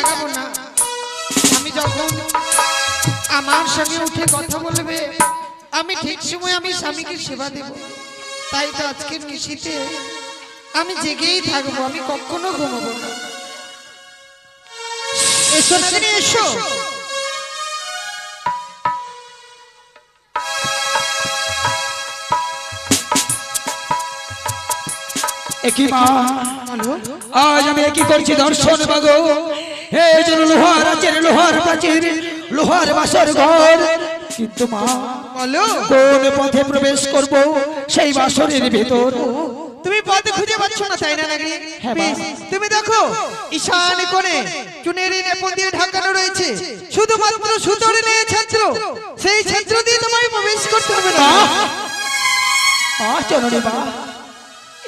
জাগাবো না। আমি যখন আমার সঙ্গে উঠে কথা বলবে আমি ঠিক সময় আমি স্বামীকে সেবা দেব। তাই তো আজকের নিশীতে আমি জেগেই থাকবো, আমি কখনো ঘুমাবো না। এসো নাগিনী এসো। একই মা আজ আমি কি করছি দর্শন পাগো। এই যে লোহার আছে, লোহার প্রাচীর, লোহার বাসর ঘর, কিন্তু মা বলো কোন পথে প্রবেশ করব সেই বাসরের ভেতর? তুমি পথ খুঁজে পাচ্ছ না তাই না নাগিনী? বেশ, তুমি দেখো ঈশান কোণে চুনের নেপন দিয়ে ঢাকানো রয়েছে, শুধুমাত্র সুতোর নিয়ে ছাত্র, সেই ছাত্র দিয়ে তোমায় প্রবেশ করতে হবে না। চরণে মা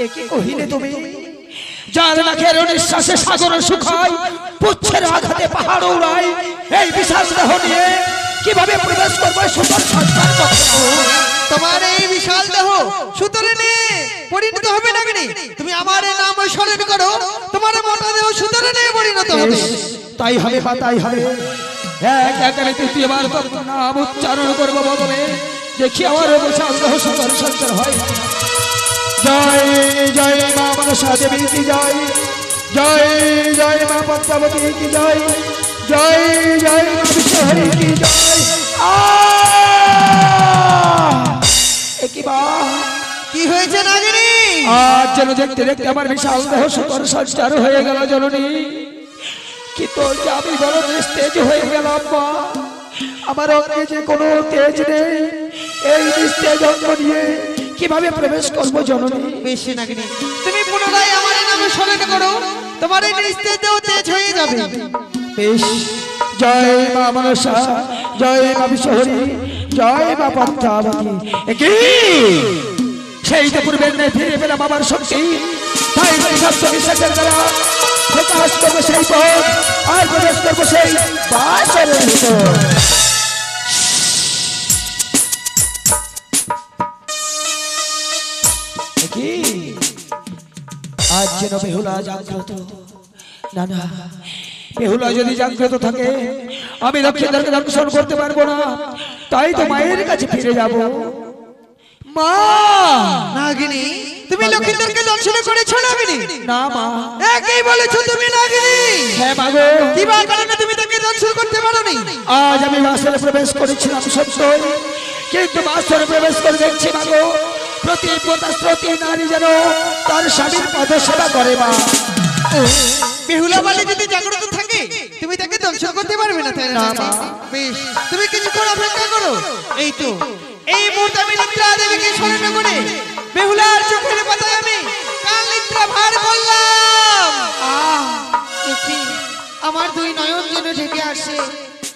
একে কহিলে তুমি, যার নাকের নিঃশ্বাসে সাগর শুকায়, পুচ্ছের আঘাতে পাহাড় উড়ায়, এই বিশাল দেহ নিয়ে কিভাবে প্রবেশ করবো সুতোর সংস্কার করতে? তোমার এই বিশাল দেহ সুতোরে নিয়ে পরিণত হবে নাগিনী। তুমি আমার নাম স্মরণ করো, তোমার মোটা দেহ সুতোরে নিয়ে পরিণত হবে। তাই হবে বা তাই হবে। এক একালে তৃতীয়বার তোর নাম উচ্চারণ করবো বদলে, দেখি আমার বিশাল দেহ সুতোর সংস্কার হয়। জয় জয় মা মনসা দেবী কি জয়, জয় জয় মা পদ্মাবতী কি জয়, জয় জয় মা বিশ্বহরি কি জয়। কি হয়েছে নাগিনী? আজ যেন দেখতে দেখতে আমার বিশাল দেহ সুতোর সংস্কার হয়ে গেল জননী, কিন্তু আমি বড় নিস্তেজ হয়ে গেলাম মা। আমার অঙ্গে যে কোনো তেজ নেই, এই নিস্তেজ অঙ্গ নিয়ে কিভাবে প্রবেশ করবো জননী? বেশ নাগিনী, তুমি পুনরায় আমার নাম স্মরণ করো, তোমার এই নিস্তেজ দেহ তেজ হয়ে যাবে। বেশ, জয় মা মনসা, জয় মা বিশ্বহরি, জয় মা পদ্মাবতী। সেই তো পূর্বের নেই ফিরে পেলাম আমার শক্তি, তাই বিশ্বাসের দ্বারা প্রকাশ করবো সেই পথ, আর প্রবেশ করবো সেই বাসরের ভিতর। আজ যেন বেহুলা জাগ্রত। না না, বেহুলা যদি জাগ্রত থাকে আমি লক্ষ্মীদেরকে দর্শন করতে পারবো না, তাই তো মায়ের কাছে ফিরে যাব। মা! নাগিনী, তুমি লক্ষ্মীদেরকে দর্শন করেছো নাগিনী? না মা। একই বলেছো তুমি নাগিনী? হ্যাঁ মাগো। কি বা কারণে তুমি তাকে দর্শন করতে পারোনি? আজ আমি বাসরে প্রবেশ করেছিলাম সত্যই, কিন্তু বাসরে প্রবেশ করে দেখছি মাগো প্রতি প্রতি নারী যেন তার স্বামীর পদ সেবা করে। মা, বেহুলা বলে যদি জাগ্রত থাকে তুমি তাকে দর্শন করতে পারবে না তাই না? বেশ, তুমি কিছুক্ষণ অপেক্ষা করো। এই তো এই মুহূর্তে আমি নিদ্রা দেবীকে স্মরণ করে বেহুলার চোখের পাতায় আমি কাল নিদ্রা ভার করলাম। আমার দুই নয়ন যেন ঢেকে আসে,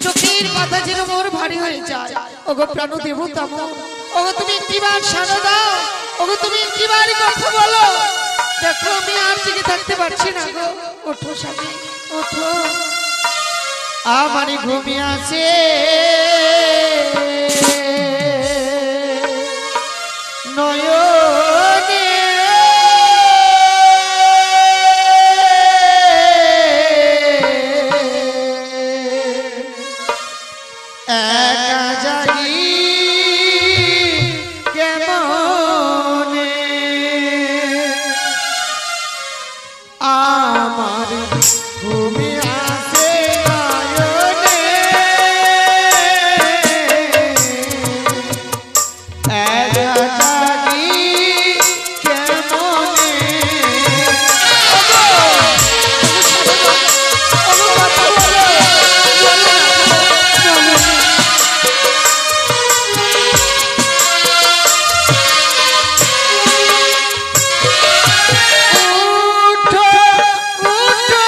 চোখের পাতা যেন মোর ভারী হয়ে যায়। ওগো প্রাণ দেবতা মোর, ওগো তুমি একটিবার সাড়া দাও, ওগো তুমি একটিবার কথা বলো। দেখো আমি আর জেগে থাকতে পারছি না গো। ওঠো স্বামী, ওঠো, আমার ঘুমিয়ে আছে নয়নে। একা জাগি কেমনে আমার ঘুমে আসে নয়নে। একা জাগি কেমনে। উঠো উঠো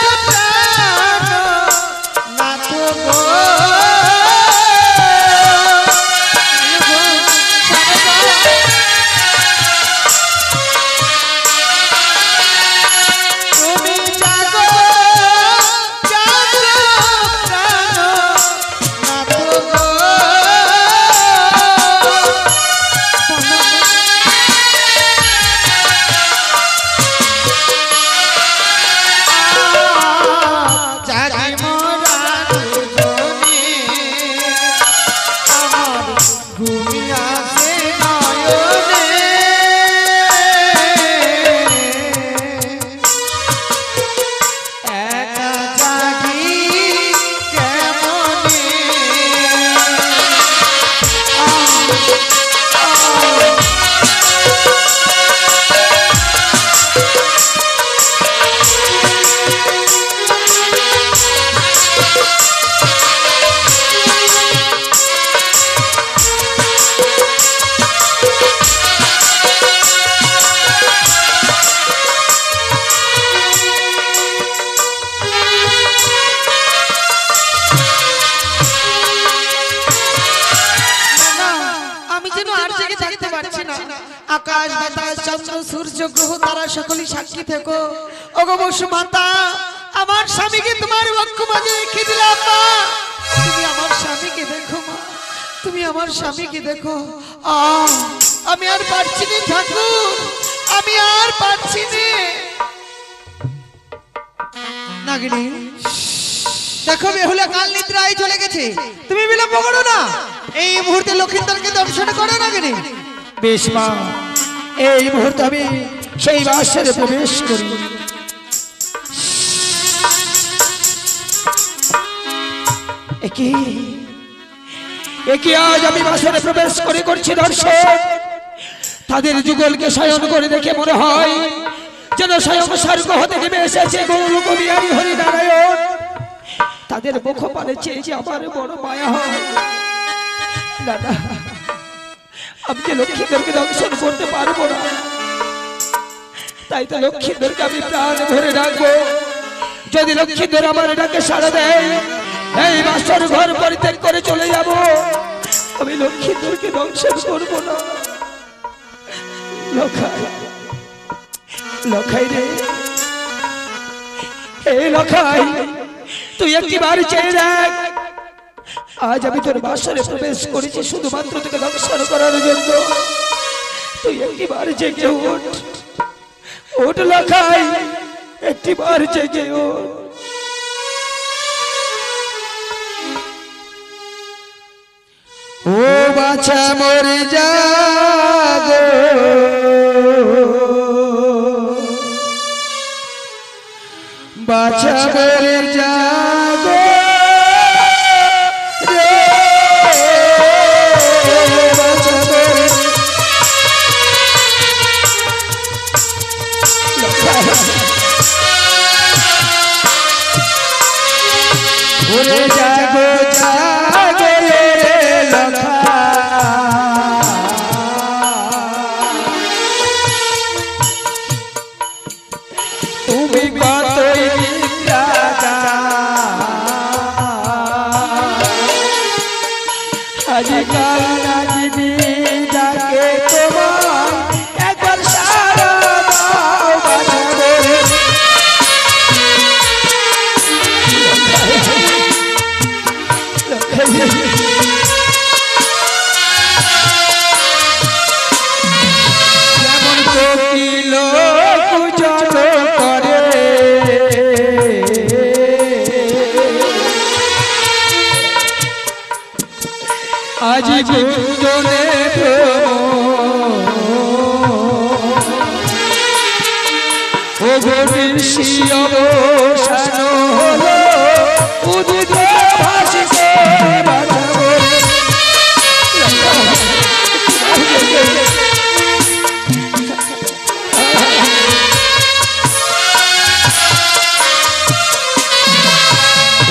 পারছি না। আকাশ বাতাস চন্দ্র সূর্য গ্রহ তারা সকলেই সাক্ষী থেকো। ওগো বসুমাতা, আমার স্বামীকে তোমার বক্ষ মাঝে রেখে দিলাম মা। তুমি আমার স্বামীকে দেখো মা, তুমি আমার স্বামীকে দেখো। আমি আর পারছি না ঠাকুর, আমি আর পারছি না। নাগিনী দেখো, বেহুলা কাল নিদ্রায় চলে গেছে, তুমি বিলম্ব করো না, এই মুহূর্তে লক্ষিন্দরকে দর্শন করো নাগিনী। বেশ মা, এই মুহূর্তে আমি সেই বাসরে প্রবেশ করি। একই আজ আমি বাসরে প্রবেশ করে করছি দর্শন। তাদের যুগলকে শয়ন করে দেখে মনে হয় যেন স্বয়ং স্বর্গ হতে নেমে এসেছে গৌর কবিয়ারি হরিনারায়ণ। তাদের মুখ পানে চেয়ে যে আমার বড় মায়া হয়। না না, আমি যে লক্ষ্মীদেরকে দর্শন করতে পারবো না, তাই তো লক্ষ্মীদেরকে আমি প্রাণ ভরে ডাকবো। যদি লক্ষ্মীদের আমার ডাকে সাড়া দেয়, এই বাসর ঘর পরিত্যাগ করে চলে যাব। আমি লক্ষ্মীদেরকে দর্শন করবো না। লখাই, লখাই রে, এই লখাই, তুই একটিবার চেয়ে দেখ। আজ আমি তোর বাসরে প্রবেশ করেছি শুধুমাত্র তোকে দর্শন করার জন্য। তুই একটিবার জেগে ওঠ, ওঠ লখাই, একটিবার জেগে ওঠ। ও বাছা মরে যাগো, বাছা মরে যাগো রে, বাছা মরে ওরে জাগো জাগো রে লখা, তুমি কতই নিদ্রা আজকাল নাগিনী ডাকে তোমার, একবার সারা দাও বাছা রে। যেমন কোকিল কুজন করে, আজ গুঞ্জনে ও গণেশী অবসান হলো, উদিত ভাসিছে বাঁচাবো।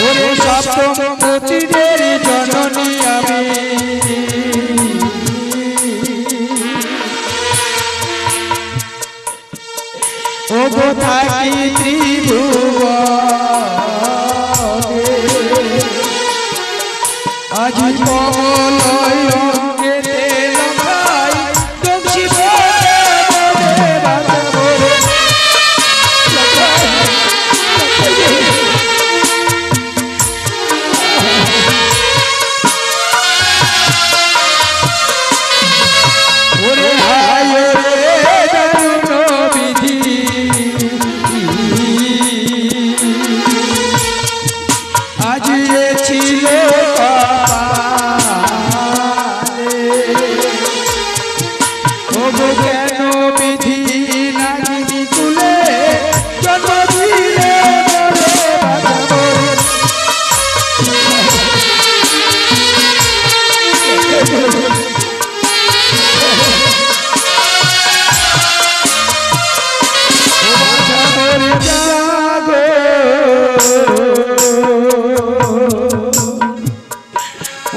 ওরে সপ্তমতীদের জননী আমি, ও গো থাকি ত্রিভুবনে, আজ কমলয় অঙ্গেতে লখাই দক্ষি বলে বাঁচাবো। ওরে হায় রে দারুণ বিধি, আজ এ ছিল কপালে, ও গো কেন বিধি নাগিনী কুলে জন্ম দিলে বলে বাঁচাবো।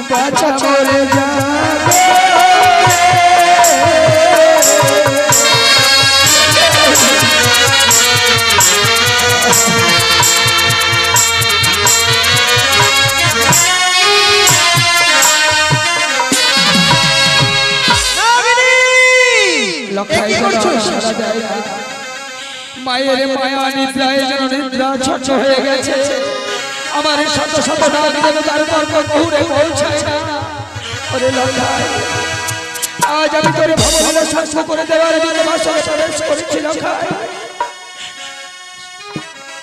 বাছা মরে যাবে, নাগিনী মায়ের মায়া নিদ্রায় যেন নিদ্রা ছন্ন হয়ে গেছে। আমার শত শত ডাক দেবে তার তর্ক কহুরে পৌঁছায় না। ওরে লক্ষাই, আজ আমি তোর ভবনে শাস্ত্র করে দেওয়ার জন্য বাসনে প্রবেশ করেছি লক্ষাই।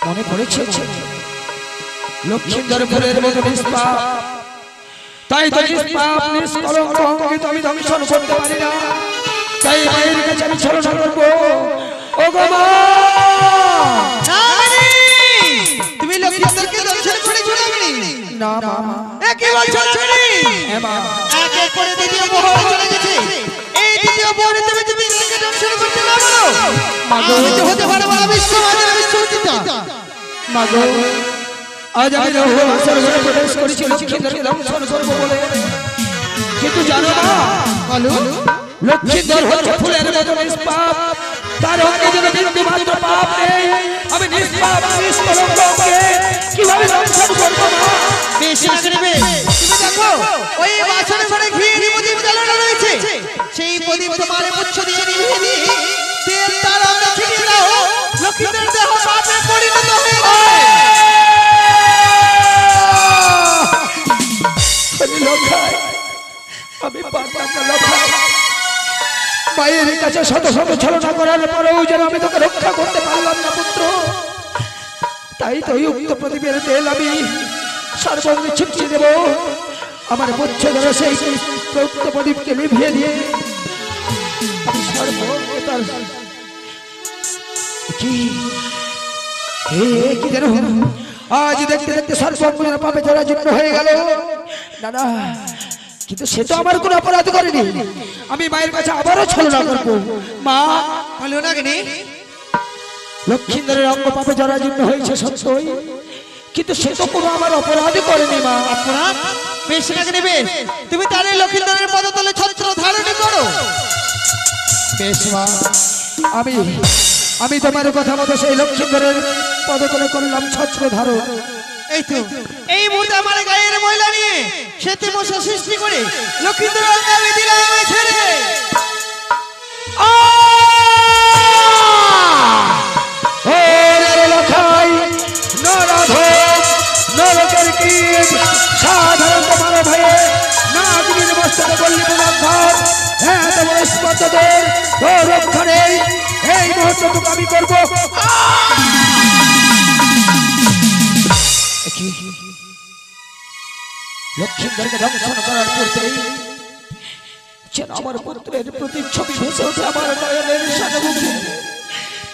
মনে পড়েছে লক্ষ্মীন্দরপুরের মতো নিষ্পাপ, তাই তো নিষ্পাপ নিষ্কলঙ্ক অঙ্গে তো আমি দংশন করতে পারি না। তাই মায়ের কাছে আমি ছলনা করবো। ও গো মা, তুমি লক্ষ্মীন্দরকে দংশন করেছো নাগিনী? না মা, কি বলছো নাগিনী? হ্যাঁ মা, এক এক করে দ্বিতীয় মোহর চলে গেছে। এই দ্বিতীয় মোহরে তুমি তাকে দংশন করতে পারো? আমি তো হতে পারবো না বিশ্বমাতা বিশ্বজিতা। মা গো, আজ আমি রহস্যের ঘরে প্রবেশ করেছি লক্ষ্মীন্দরকে দংশন করবো বলে। কিন্তু জানো না, লক্ষ্মীন্দর হচ্ছে ফুলের মতো নিষ্পাপ, তার অঙ্গে যেন বিন্দু মাত্র পাপ নেই। আমি নিষ্পাপ নিষ্কলঙ্ককে কিভাবে দংশন করবো না? বেশি করবে। তুমি দেখো ওই বাসনের ঘরে ঘিয়ের প্রদীপ জ্বালানো রয়েছে। সেই প্রদীপ তোমার মুচ্ছ দিয়ে নিভিয়ে দিয়ে তেল তার আমরা ছিটিয়ে দাও। লক্ষ্মীন্দর দেহ পাপে পরিণত হয়ে যাবে। লক্ষাই, আমি পারলাম না লক্ষাই। মায়ের কাছে শত শত ছলনা করার পরেও যেন আমি তোকে রক্ষা করতে পারলাম না পুত্র। তাই তো উক্ত প্রদীপের তেল আমি সর্বঙ্গে ছিটিয়ে দেব। আমার মুচ্ছ ধরে সেই উক্ত প্রদীপকে নিভিয়ে দিয়ে আমি সর্বঙ্গে তার কি যেন আজ দেখতে দেখতে সর্বঙ্গ পাপে জরাজীর্ণ হয়ে গেল। না না, কিন্তু সে তো আমার কোনো অপরাধ করেনি। আমি মায়ের কাছে আবারও ছলনা করবো। মা, বলো নাগিনী, লক্ষ্মীন্দরের অঙ্গ পাপে জরাজীর্ণ হয়েছে সত্যই, কিন্তু সে তো কোনো আমার অপরাধ করেনি। মা, অপরাধ? বেশ নাগিনী বেশ, তুমি তার এই লক্ষ্মীন্দরের পদতলে ছত্র ধারণ করো। বেশ মা, আমি তোমার কথা মতো সেই লক্ষ্মীন্দরের পদতলে করলাম ছত্র ধারণ। এই তো এই মুহূর্তে আমার গায়ের ময়লা নিয়ে সেতে মশা সৃষ্টি করে লক্ষ্মীন্দর আমি দিলাম ছেড়ে। সাধারণ তোমার ভয়ে নাগিনীর মস্তকে বললি পুনর্ধার। হ্যাঁ, তোমার স্পর্শ রক্ষা নেই। এই মুহূর্তে তোকে আমি করবো। লক্ষ্মীন্দরকে দংশন করার পূর্বেই যেন আমার পুত্রের প্রতিচ্ছবি ভেসে ওঠে আমার নয়নের সামনে।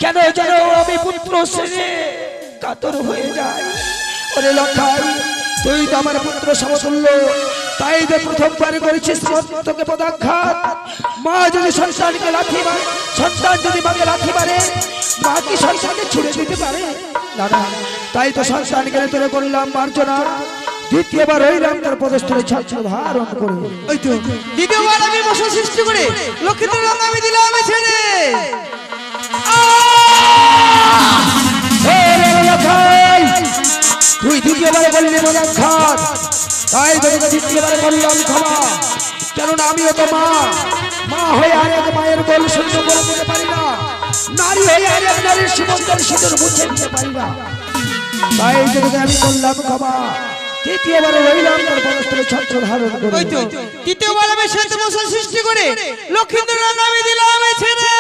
কেন যেন আমি পুত্র শ্রেণী কাতর হয়ে যায়। ওরে লক্ষাই, তুই তো আমার পুত্র সমতুল্য, তাই যে প্রথমবার করেছিস তোকে পদাঘাত। মা যদি সন্তানকে লাথি মারে, সন্তান যদি মাকে লাথি মারে, মা কি সন্তানকে ছুড়ে দিতে পারে? না না, তাই তো সন্তানকে তোরে করলাম মার্জনা। দ্বিতীয়বার হইলাম তার পদস্থলে ছত্র ধারণ করে। ওই তো দ্বিতীয়বার আমি মশা সৃষ্টি করে লক্ষ্মীন্দর আমি দিলাম ছেড়ে। তুই দ্বিতীয়বার বললি পদাঘাত, তাই তোকে দ্বিতীয়বার বললাম ক্ষমা। কেননা আমিও তো মা হয়ে আর এক মায়ের গোল শূন্য করে দিতে পারি না, নারী হয়ে আর এক নারীর সীমন্তের সিঁদুর মুছে দিতে পারি না। তাই তোকে আমি বললাম ক্ষমা। তৃতীয়বার রইলাম তার পদস্থলে ছত্র ধারণ করে। ওই তো তৃতীয়বার আমি সেতে মশা সৃষ্টি করে লক্ষ্মীন্দর আমি দিলাম ছেড়ে।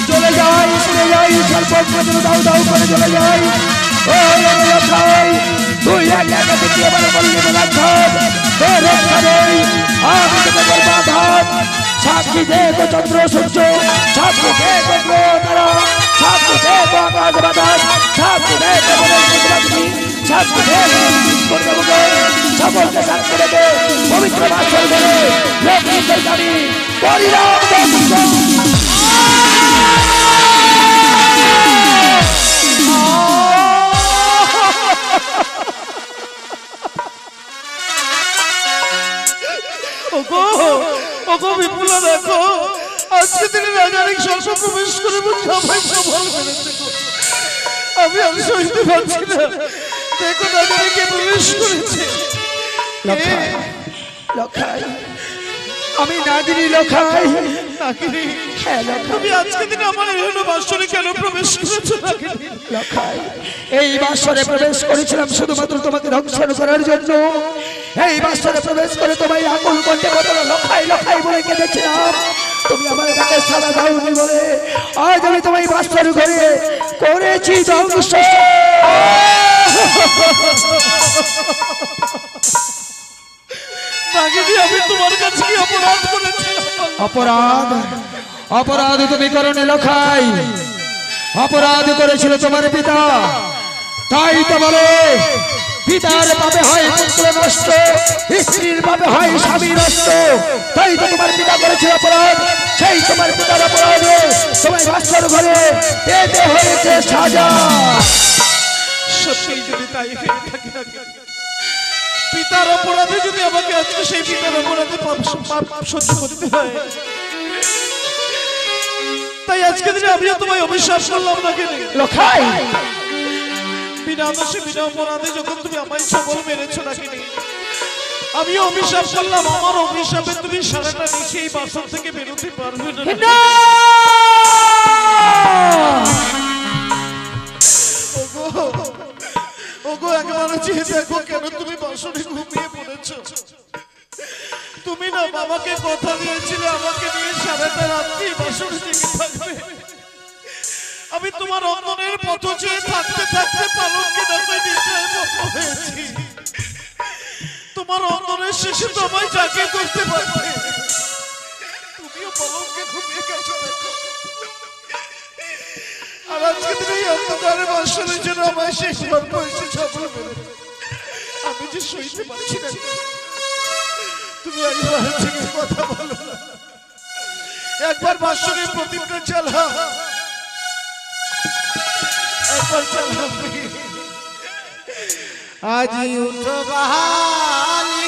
চলে যাই, চলে যাই, সর্বত্র দাউ দাউ করে চলে যাই। তুই দ্বিতীয়বার বললি পদাঘাত, তোর রক্ষা নেই। আমি তোকে করবো আঘাত। সাক্ষী দেখো চন্দ্র সূর্য, সাক্ষী দেখো তারা, সাক্ষী দেখো আকাশ বাতাস, সাক্ষী দেখো সাক্ষী দেখো সকলকে সাক্ষী রেখে পবিত্র বাসর ধরে লক্ষ্মীন্দর আমি পরিরাম দর্শন। ওগো বিপুলা, দেখো আজকে তিনি রাজারিক সর্প প্রবেশ করে সবাই প্রবল করেছে। আমি আর সইতে পারছি না। দেখো রাজারিকে প্রবেশ করেছে। লক্ষাই, আমি নাগিনী লখাই। নাগিনী, হ্যাঁ লখাই। তুমি আজকে দিনে আমার এখানে বাসরে কেন প্রবেশ করেছো নাগিনী? লখাই, এই বাসরে প্রবেশ করেছিলাম শুধুমাত্র তোমাকে দংশন করার জন্য। এই বাসরে প্রবেশ করে তোমায় আকুল কণ্ঠে বদল লখাই লখাই বলে কেঁদেছিলাম। তুমি আমার কাছে সারা দাওনি বলে আজ আমি তোমায় বাসর ঘরে করেছি ধ্বংস। নাগিনী, আমি তোমার কাছে কি অপরাধ করেছিলাম? অপরাধ? অপরাধ তুমি করনি লখাই, অপরাধ করেছিল তোমার পিতা। তাই তো বলে পিতার পাপে হয় পুত্র নষ্ট, স্ত্রীর পাপে হয় স্বামী নষ্ট। তাই তো তোমার পিতা করেছিল অপরাধ, সেই তোমার পিতার অপরাধে তোমায় বাসর ঘরে পেতে হয়েছে সাজা। সত্যি যদি তাই হয়ে থাকে নাগিনী, পিতার অপরাধে যদি আমাকে আজকে সেই পিতার অপরাধে পাপ সহ্য করতে হয়, তাই আজকে দিনে আমিও তোমায় অবিশ্বাস করলাম নাগিনী। লখাই, বিনা দোষে বিনা অপরাধে যখন তুমি আমায় সবল মেরেছো নাগিনী, আমিও অভিশাপ করলাম। আমার অভিশাপে তুমি সারাটা নিশে এই বাসন থেকে বেরোতে পারবে না। ওগো, একবার চেয়ে দেখো কেন তুমি বাসনে ঘুমিয়ে পড়েছো। তুমি না বাবাকে কথা দিয়েছিলে আমাকে নিয়ে সারাটা রাত্রি বাসনে জেগে থাকবে। আমি তোমার অন্তরের পথ চেয়ে থাকতে থাকতে পালঙ্কে ডাকে নিশ্চয় হয়েছি। তোমার অন্তরের শেষে তো আমায় জাগিয়ে করতে পারবে। তুমিও পালঙ্কে ঘুমিয়ে গেছো দেখো। আর আজকে তুমি এই অন্ধকারে বাসনের জন্য আমায় শেষ গল্প এসে সফল করে আমি যে সইতে পারছি না। তুমি একবার থেকে কথা বলো না, একবার বাসনের প্রদীপটা জ্বালা, একবার জ্বালা। আজি উঠো বাহালি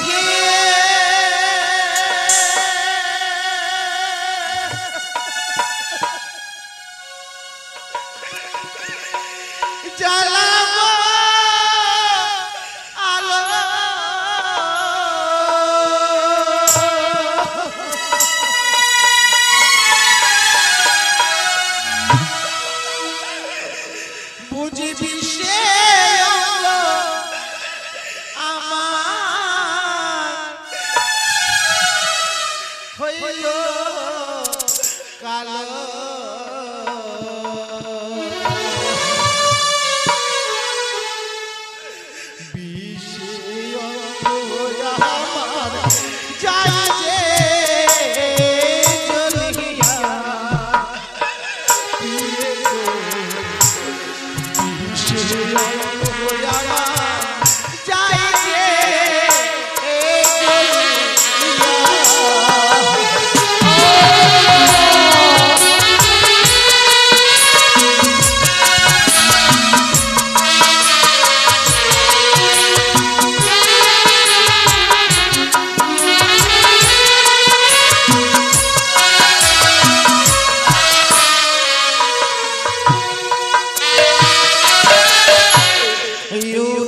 জ্বালাবো আলো, বুঝবি সে আমার হইল কালো। You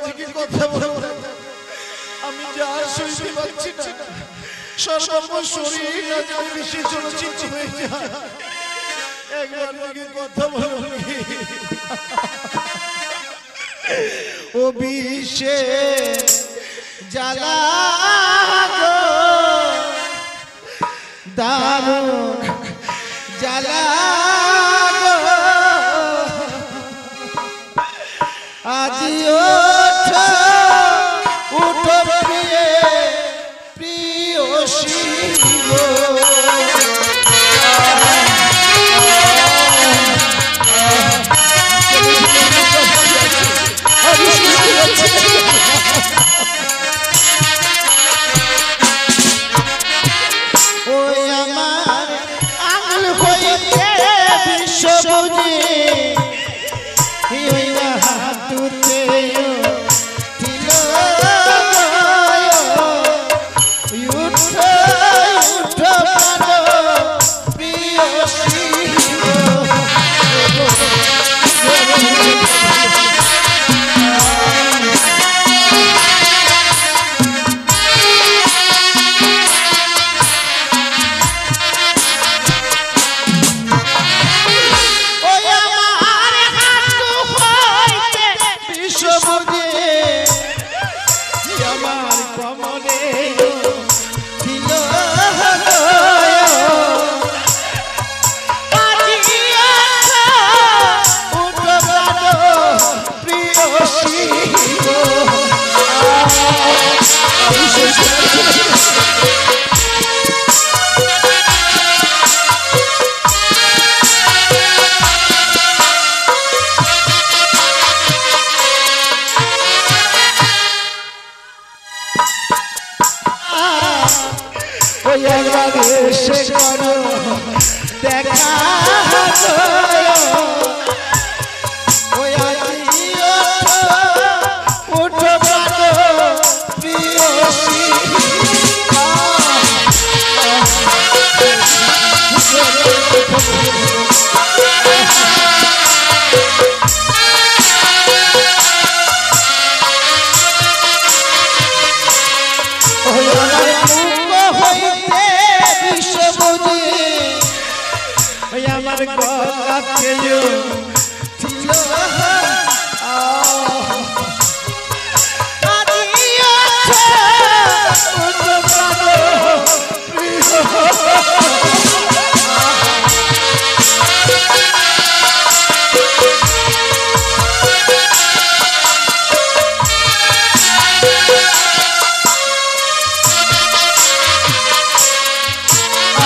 থেকে কথা বলবো আমি যা সইতে পারছি না সর্বস্ব শরীর না জানি বিশেষ চিত্ত হয়ে যায় একবার থেকে কথা বলবো ও বিষে জ্বালা গো দারুণ জ্বালা গো আজি ওঠো উঠো প্রিয়ে প্রিয়সী গো ওই আমার আঙুল হইতে বিশ্ব বুঝে ওই হাতুতে দিল উঠো উঠো প্রিয়সী ওই একবার এসে করো দেখা ওই আজি ওঠো প্রিয়সী আমার গলাকে ছিল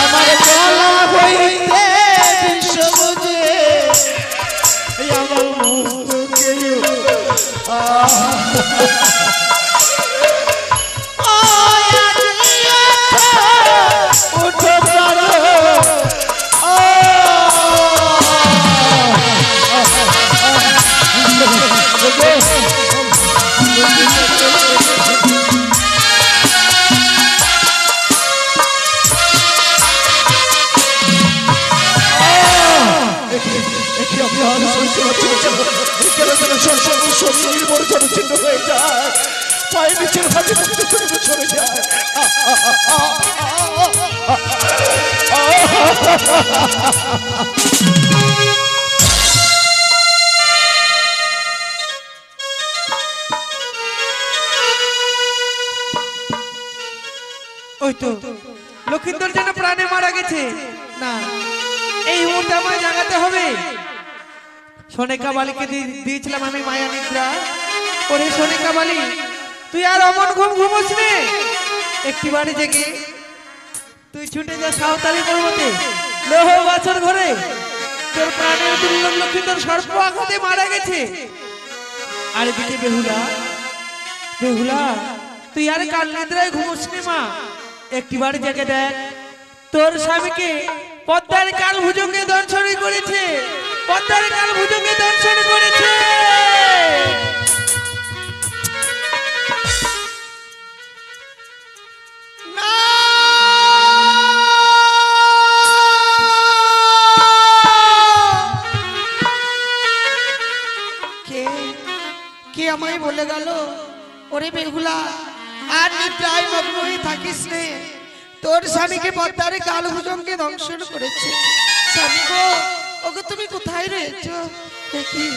আমার গলা হইতে আমার মুখকে উঠো শরীর বড় ছোট চিহ্ন হয়ে যায় পায়ের নিচের হাতে সরে যায় ওই তো লক্ষিন্দর যেন প্রাণে মারা গেছে না এই মুহূর্তে আমায় জাগাতে হবে সোনিকা বালিকে দিয়েছিলাম আমি মায়া নিদ্রা ওরে সোনিকা বালি তুই আর অমন ঘুম ঘুমোস নে একটিবারে জেগে তুই ছুটে যা সাঁওতালি পর্বতে লোহ বাছর ঘরে তোর প্রাণের দুর্লভ লক্ষিন্দর সর্প আঘাতে মারা গেছে আর এদিকে বেহুলা বেহুলা তুই আর কাল নিদ্রায় ঘুমোস নে মা একটিবারে জেগে দেখ তোর স্বামীকে পদ্মার কাল ভুজঙ্গে দর্শন করেছে পদ্মার কাল ভুজঙ্গে দর্শন করেছে কে আমায় বলে গেল ওরে বেহুলা আর নিদ্রায় মগ্ন হয়ে থাকিস রে, তোর স্বামীকে পদ্মারে কালভুজঙ্গে দংশন করেছে। স্বামী গো, ওগো তুমি কোথায় রয়েছো? দেখি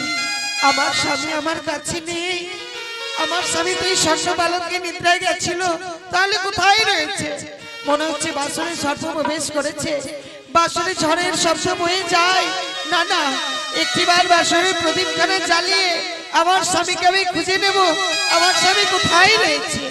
আমার স্বামী আমার কাছে নেই। আমার স্বামী তুই স্বর্ণ বালককে নিদ্রায় গেছিল, তাহলে কোথায় রয়েছে? মনে হচ্ছে বাসরে সর্প প্রবেশ করেছে, বাসরে ঝড়ের শব্দ বয়ে যায়। না না, একটিবার বাসরে প্রদীপখানা জ্বালিয়ে আমার স্বামীকে আমি খুঁজে নেব। আমার স্বামী কোথায় রয়েছে?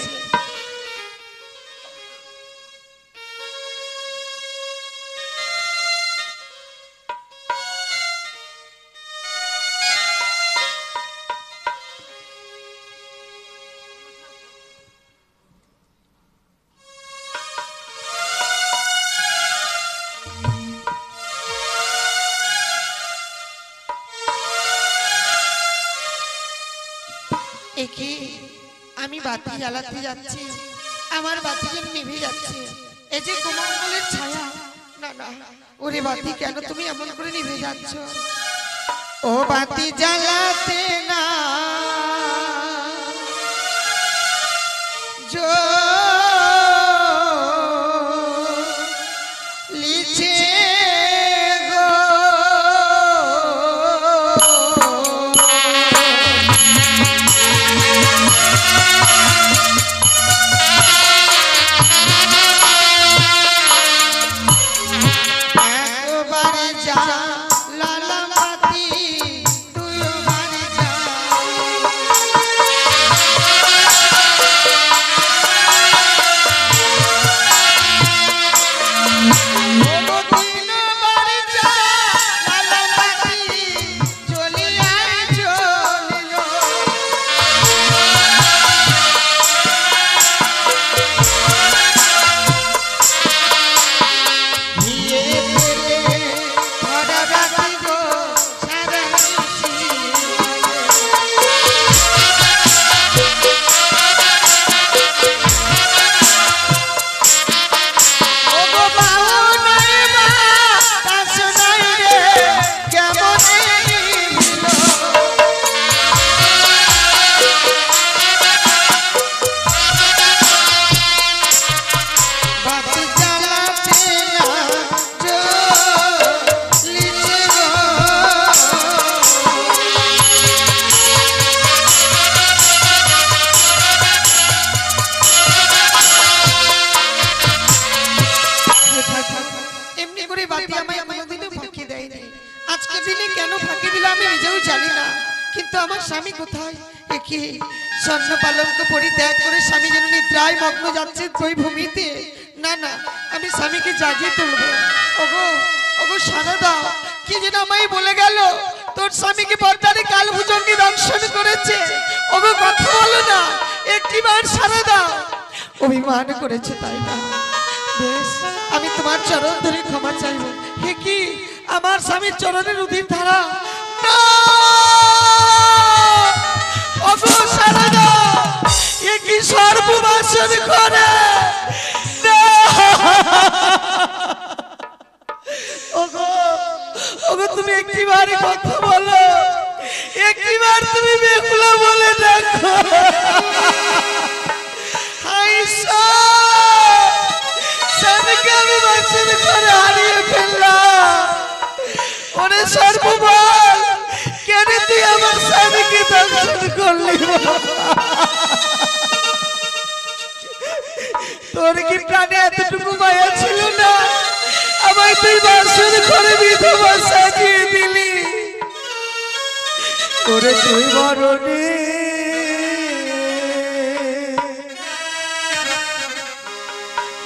একে আমি বাতি জ্বালাতে যাচ্ছি, আমার বাতি যেন নিভে যাচ্ছে। এই যে কুমঙ্গলের ছায়া, না না, ওরে বাতি কেন তুমি এমন করে নিভে যাচ্ছ? ও বাতি জ্বালাতে না লিছে গো, একবারে যা লালা বাতি তুইও বাড়ি যা। আজকে দিনে কেন ফাঁকি দিল আমি নিজেও জানি না, কিন্তু আমার স্বামী কোথায়? একে স্বর্ণ পালঙ্ক পরিত্যাগ করে স্বামী যেন নিদ্রায় মগ্ন যাচ্ছে ওই ভূমিতে। না না, আমি স্বামীকে জাগিয়ে তুলবো। ওগো ওগো সারা দাও, কি যেন আমায় বলে গেল তোর স্বামীকে পদ্মারে কালভুজঙ্গে দংশন করেছে। ওগো কথা বলো না, একটিবার সারা দাও। অভিমান করেছে তাই না? বেশ, আমি তোমার চরণ ধরে ক্ষমা চাইবো। হে কি আমার স্বামীর চরণের উদির ধারা, না ওগো সারা দাও, এ কি সর্ববাসন করে? ওগো ওগো তুমি একটিবার কথা বলো, একটিবার তুমি বেহুলা বলে দেখো। স্বামীকে আমি বাসন করে হারিয়ে ফেললাম। ওরে সর্ববল, কেন তুই আমার স্বামীকে দংশন করলি? তোর কি প্রাণে এতটুকু মায়া ছিল না? আমায় তুই বাসন করে বিধবা সাজিয়ে দিলি। ওরে তুই মরণে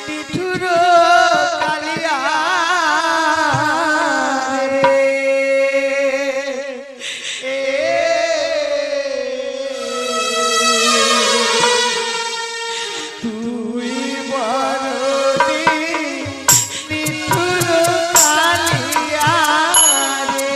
নিঠুর কালিয়া তুই মরণে নিঠুর কালিয়া রে।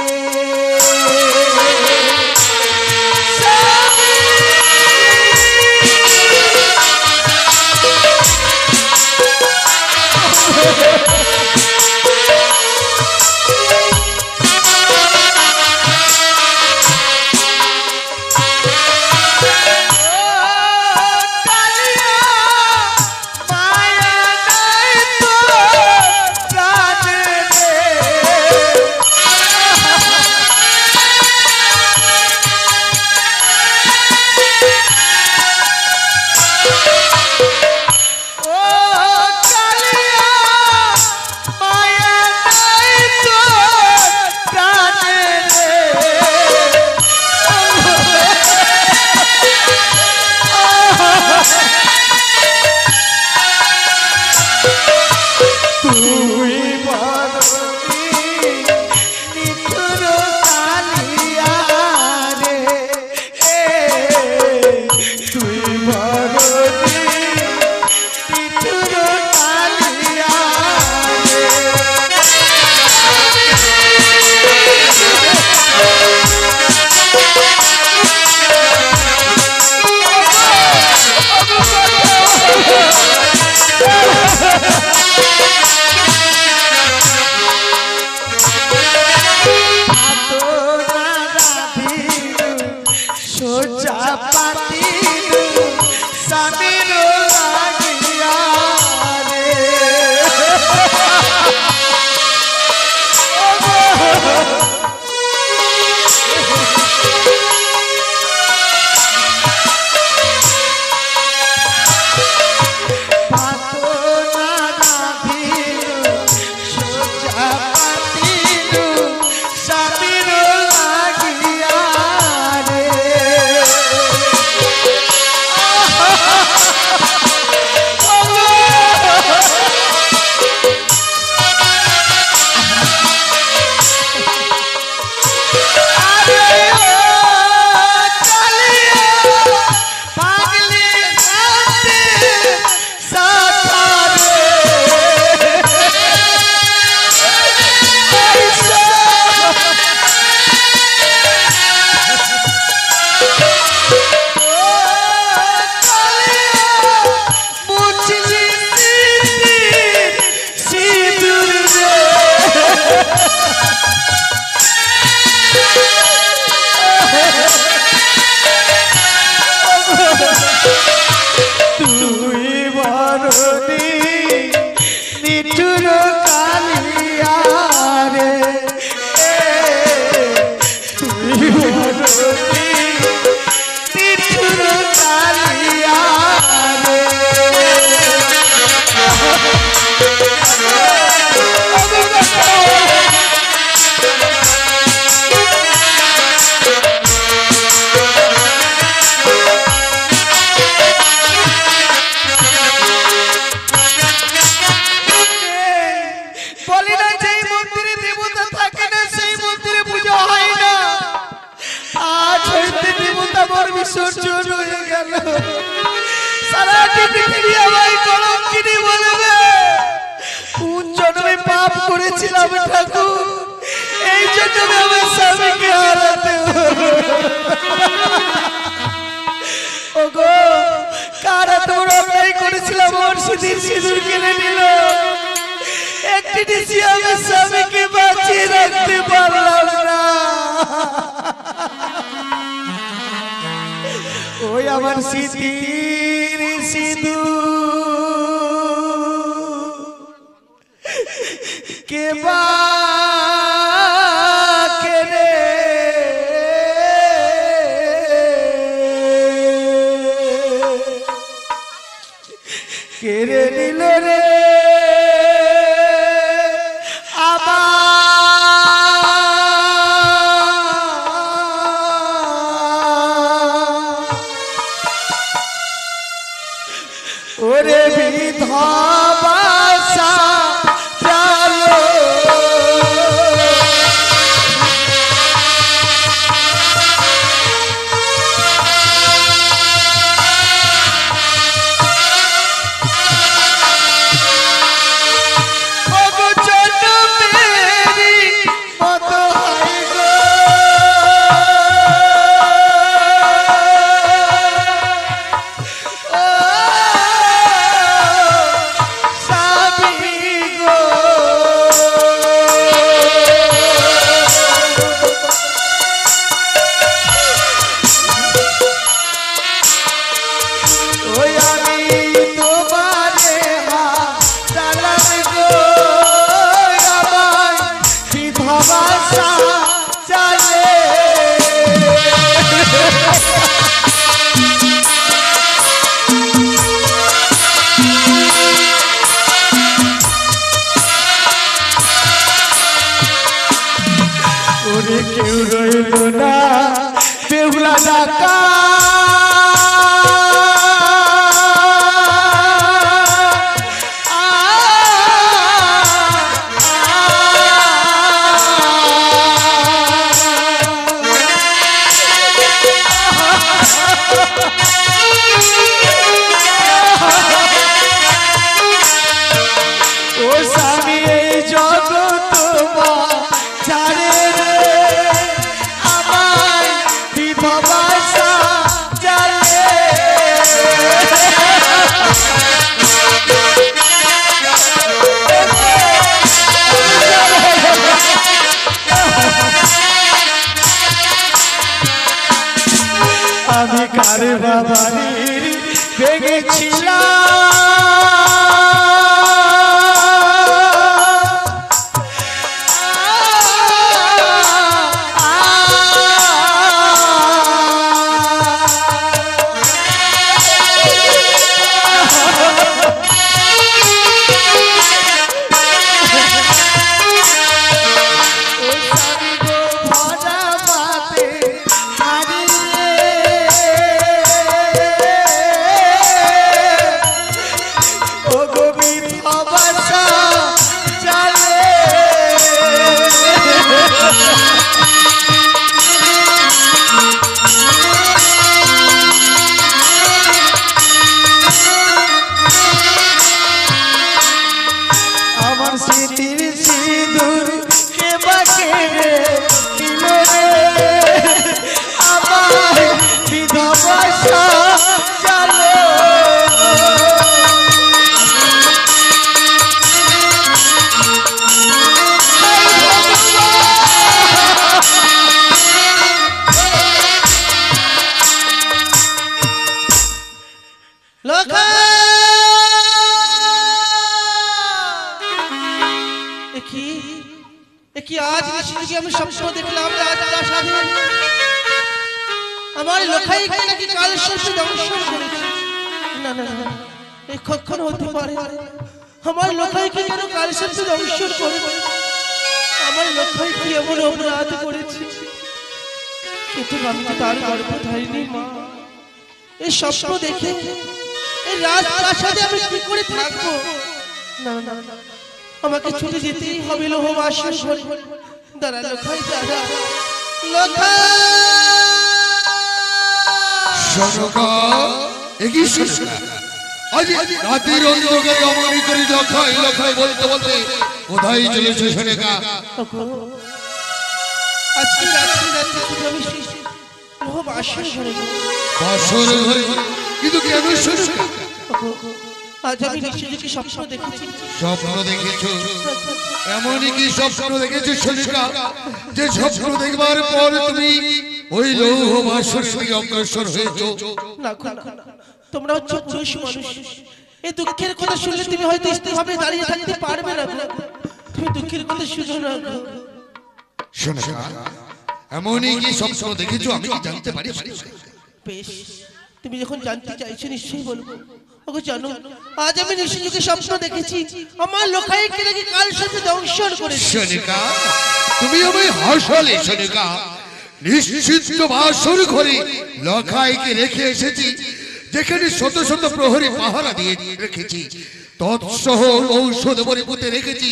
পৃথিবী আমায় কলঙ্কিনী বলবে। কোন জন্মে পাপ করেছিলাম ঠাকুর, এই জন্য আমার স্বামীকে হারাতে হলো। ওগো কারা তোর অন্যায় করেছিলাম, ওর সিঁদুর কিনে নিল। একটি নিশি আমি স্বামীকে বাঁচিয়ে রাখতে পারলাম না। ওই আমার স্মৃতির সিঁদুর কে বা কেড়ে নিল রে ওরে বিধবা সাজালো। ওগো জন্মেরই মতো হয় গো, কেউ রইল না বেহুলা ডাকা। ও স্বামী এই জগৎ ছাড়ে রে আমায় বিধবা সাজালে। আমি কার বাবারির ভেঙেছিলাম স্মৃতির সিঁদুর কে বা কেড়ে নিল রে আমার বিধবা সাজালো। কি আজ নিশ্চয়ই আমি স্বপ্ন দেখলাম রাজপ্রাসাদে আমার লোখাইকে নাকি কালসর্পে দংশন করেছে। না না না, এই কখনো হতে পারে? আমার লোখাইকে কেন কালসর্পে দংশন করে? আমার লোখাইকে এমন অপরাধ করেছে, কিন্তু আমি তো তার গর্ভধারিণী মা। এই স্বপ্ন দেখে এই রাজপ্রাসাদে আমি কি করে থাকবো? না না না, আমাকে ছুটে যেতেই হবে লোহবাসীর ঘরে। দাঁড়া লোখাই, দাঁড়া লোখাই। আজ রাতের অন্ধকারে অমনি করে লখাই লখাই বলতে বলতে কোথায় চলেছে সোনিকা? আজকে রাত্রি রাত্রি তুমি আমি বাসর ঘরে বাসর ঘরে? কিন্তু কেন সোনিকা? আজ আমি নিশ্চয়ই স্বপ্ন দেখেছি। স্বপ্ন দেখেছো? এমনই কি স্বপ্ন দেখেছো সোনিকা যে স্বপ্ন দেখবার পর তুমি ওই লৌহ বাসরের দিকে অগ্রসর হয়েছো? না তোমরা হচ্ছে পুরুষ মানুষ, এই দুঃখের কথা শুনলে তুমি হয়তো স্থিরভাবে দাঁড়িয়ে থাকতে পারবে না। তুমি দুঃখের কথা শুনো না। সোনিকা এমনই কি স্বপ্ন দেখেছো আমি কি জানতে পারি? বেশ, তুমি যখন জানতে চাইছো নিশ্চয়ই বলবো। ওগো জানো, আজ আমি নিশ্চয়ই স্বপ্ন দেখেছি আমার লোকাইকে নাকি কাল সাথে দংশন করেছে। সোনিকা তুমি আমায় হাসালে সোনিকা। নিশ্চিত বাসর ঘরে লখাইকে রেখে এসেছি, যেখানে শত শত প্রহরী পাহারা দিয়ে রেখেছি, তৎসহ ঔষধ পরিপুতে রেখেছি,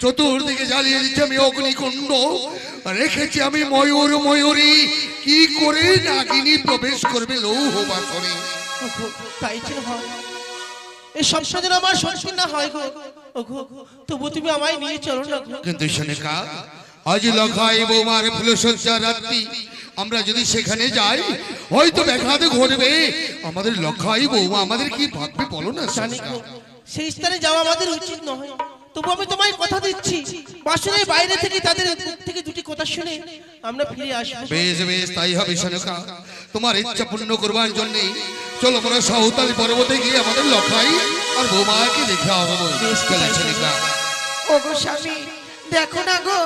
চতুর্দিকে জ্বালিয়ে দিচ্ছি আমি অগ্নিকুণ্ড, রেখেছি আমি ময়ূর ময়ূরী। কি করে নাগিনী প্রবেশ করবে লৌহ বাসরে? তাই ছিল এই স্বপ্ন যেন আমার সত্যি না হয় গো। ওগো তবু তুমি আমায় নিয়ে চলো না গো। কিন্তু সোনিকা আজ লখাই বৌমার ফুলসজ্জা রাত্রি, আমরা যদি সেখানে যাই হয়তো ব্যাঘাত ঘটবে। আমাদের লখাই বৌমা আমাদের কি ভাববে বলো না সোনিকা? সেই স্থানে যাওয়া আমাদের উচিত নয়, তবু আমি তোমায় কথা দিচ্ছি বাসনের বাইরে থেকে তাদের মুখ থেকে দুটি কথা শুনে আমরা ফিরে আসবো। বেশ বেশ তাই হবে সোনিকা, তোমার ইচ্ছা পূর্ণ করবার জন্য চলো আমরা সাঁওতালি পর্বতে গিয়ে আমাদের লখাই আর বৌমাকে দেখে আসবো। চলো সোনিকা। ওগো স্বামী দেখো না গো,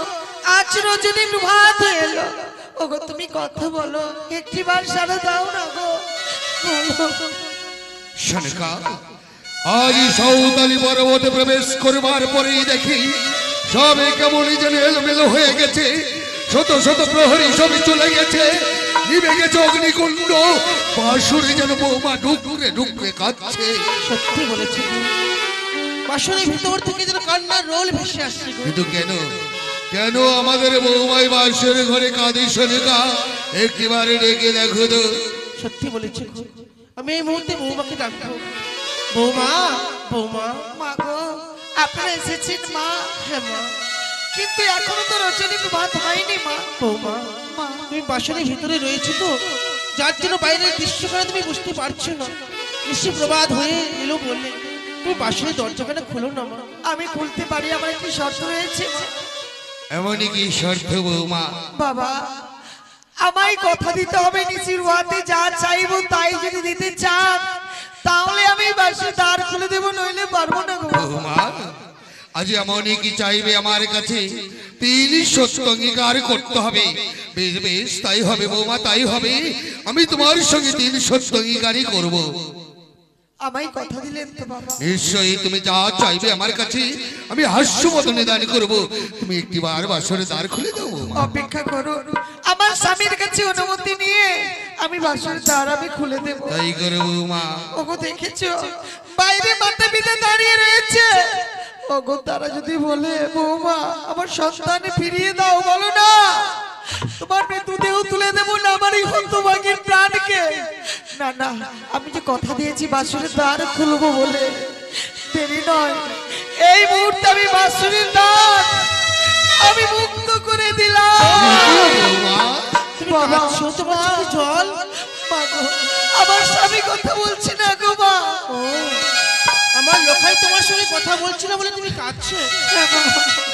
আজ রজনী প্রভাত হয়ে এলো। ওগো তুমি কথা বলো, একটিবার সারা দাও না গো, বলো। সোনিকা আজ সাঁওতালি পর্বতে প্রবেশ করবার পরেই দেখি সবে কেমনই যেন এলোমেলো হয়ে গেছে, শত শত প্রহরী সবই চলে গেছে, নিভে গেছে অগ্নিকুণ্ড, বাসুরে যেন বৌমা ডুকরে ডুকরে কাঁদছে। সত্যি বলেছে, বাসনের ভিতর থেকে যেন কান্নার রোল ভেসে আসছে গো। কিন্তু কেন কেন আমাদের বৌমাই বাসের ঘরে কাঁদে সোনিকা? একটিবারে ডেকে দেখো তো। সত্যি বলেছে গো, আমি এই মুহূর্তে বৌমাকে ডাকবো। বৌমা বৌমা। মা গো আপনারা এসেছেন মা? হ্যাঁ মা। কিন্তু এখনো তো রজনী প্রভাত হয়নি মা। বৌমা মা তুমি বাসনের ভিতরে রয়েছে তো, যার জন্য বাইরের দৃশ্যখানে তুমি বুঝতে পারছো না। নিশ্চয় প্রবাদ হয়ে এলো বললে তুমি বাসনের দরজাখানে খোলো না মা। আমি খুলতে পারি, আমার একটি শর্ত রয়েছে মা। এমনই কি শর্ত বৌমা? বাবা আমায় কথা দিতে হবে, নিশির ওয়াতে যা চাইবো তাই যদি দিতে চান তাহলে আমি বাসের দ্বার খুলে দেবো, নইলে পারবো না গো। বৌমা আজ এমনই কি চাইবে আমার কাছে? তিনি সত্য অঙ্গীকার করতে হবে। বেশ বেশ তাই হবে বৌমা, তাই হবে। আমি তোমার সঙ্গে তিনি সত্য অঙ্গীকারই করবো। আমায় কথা দিলেন তো বাবা? নিশ্চয়ই তুমি যা চাইবে আমার কাছে আমি হাস্যমতো নিদান করবো। তুমি একটিবার বাসরে দ্বার খুলে দাও বৌমা। অপেক্ষা করো, আমার স্বামীর কাছে অনুমতি নিয়ে আমি বাসের দ্বার আমি খুলে দেবো। তাই করো বৌমা। ওগো দেখেছো বাইরে মাতা পিতা দাঁড়িয়ে রয়েছে, ওগো তারা যদি বলে বৌমা আমার সন্তান ফিরিয়ে দাও, বলো না তোমার মৃতদেহ তুলে দেবো না আমার এই হতভাগীর প্রাণকে। না না, আমি যে কথা দিয়েছি বাসুরের দ্বার খুলবো বলে, দেরি নয়, এই মুহূর্তে আমি বাসুরের দ্বার আমি মুক্ত করে দিলাম। বাবা তোমার চোখে জল। মা গো, আমার স্বামী কথা বলছে না গো মা। আমার লোখাই তোমার সঙ্গে কথা বলছিল বলে তুমি কাঁদছো।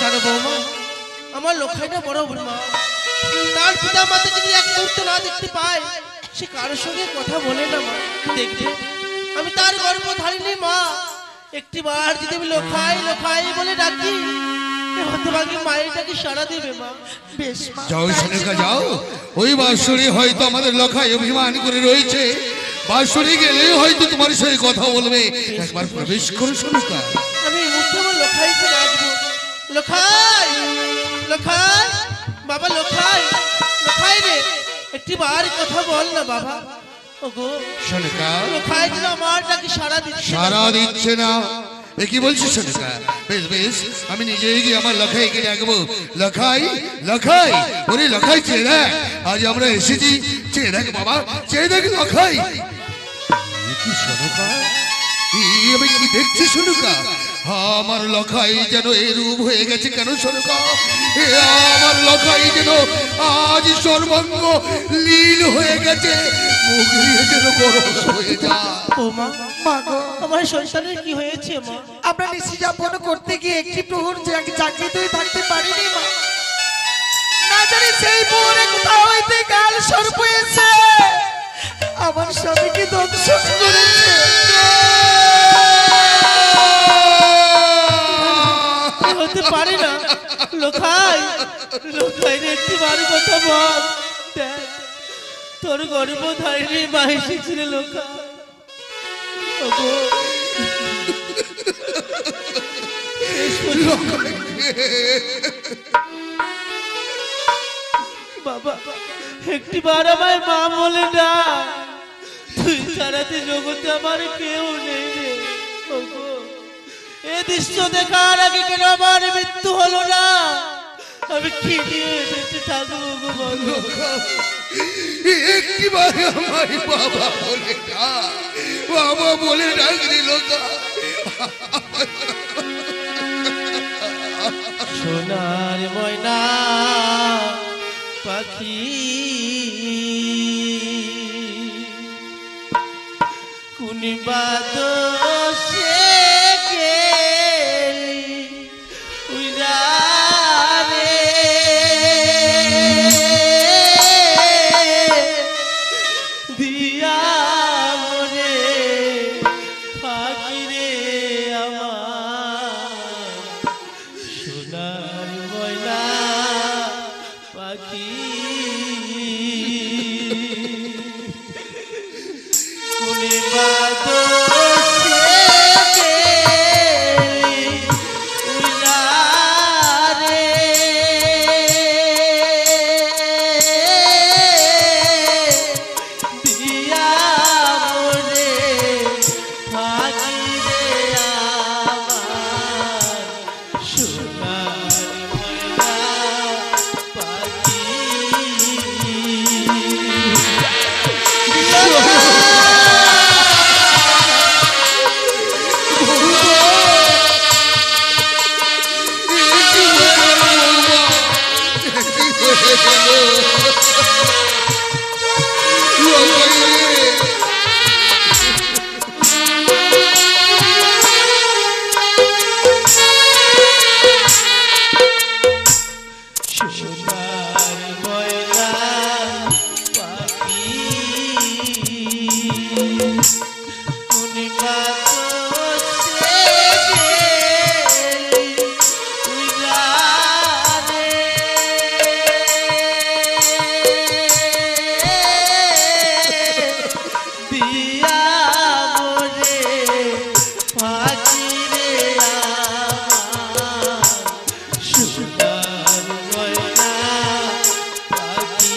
জানো বৌমা, আমার লোখাইটা বড় মা, তার পিতা মাতা যদি এক মুহূর্ত না দেখতে পায় সে কারোর সঙ্গে কথা বলে না মা। দেখবে আমি তার গর্ভ ধারিনি মা, একটিবার যদি আমি লোখাই লোখাই বলে ডাকি হতভাগী মায়েরটাকে সাড়া দেবে মা। বেশ মা, যাও সোনিকা যাও, ওই বাসুরি হয়তো আমাদের লখাই অভিমান করে রয়েছে, বাসুরি গেলেই হয়তো তোমার সঙ্গে কথা বলবে। একবার প্রবেশ করো সোনিকা। আমি এই মুহূর্তে আমার লোখাইকে ডাকবো। লোখাই লোখাই বাবা, লোখাই লোখাই রে, একটিবার কথা বল না বাবা। ওগো সোনিকা লোখাই যেন আমার ডাকে সাড়া দিচ্ছে। সারা দিচ্ছে না, এ কি বলছিস সোনিকা? বেশ বেশ আমি নিজেই গিয়ে আমার লখাইকে ডাকবো। লখাই লখাই, ওরে লখাই চেয়ে দেখ, আজ আমরা এসেছি, চেয়ে দেখ বাবা, চেয়ে দেখ লখাই। এ কি সোনিকা, আমি কি দেখছি সোনুকা? আমার লখাই যেন এরূপ হয়ে গেছে কেন সোনুকা? আমার লখাই যেন আজ সর্বাঙ্গ লীল হয়ে গেছে, মুখ দিয়ে যেন গরম হয়ে যায়। ও মা, মা গো, আমার সংসারের কি হয়েছে মা? আমরা নিশি যাপন করতে গিয়ে একটি প্রহর জাগৃত হয়ে থাকতে পারিনি মা। না জানি সেই প্রহরে কোথাও হইতে কাল সর্প এসে আমার স্বামীকে দংশন করেছে। হতে পারে না লোখাই, লোখাই রে একটি বার কথা বল। দেখ, তোর গর্ভধারিণী মা এসেছিল লোখাই। ওগো, বাবা একটি বার আমায় মা বলে না, তুই ছাড়াতে জগতে আমার কেউ নেই রে। ওগো, এ দৃশ্য দেখার আগে কেন আমার মৃত্যু হলো না? আমি কি নিয়ে এসেছি থাকবো গো বলো? একটিবারে আমার বাবা বলে ডাক, বাবা বলে ডাক দিল। সোনার ময়না পাখি কোন বাদশে গেলি উইরা রে, দিয়া মরে পাখি রে আমার সোনার ময়না পাখি কোন বাদশে গেলি উইরা রে, দিয়া মরে পাখি রে আমার সোনার ময়না পাখি। সোনার ময়না পাখি কোন বাদশে গেলি উইরা রে, দিয়া মরে পাখি রে আমার সোনার ময়না পাখি।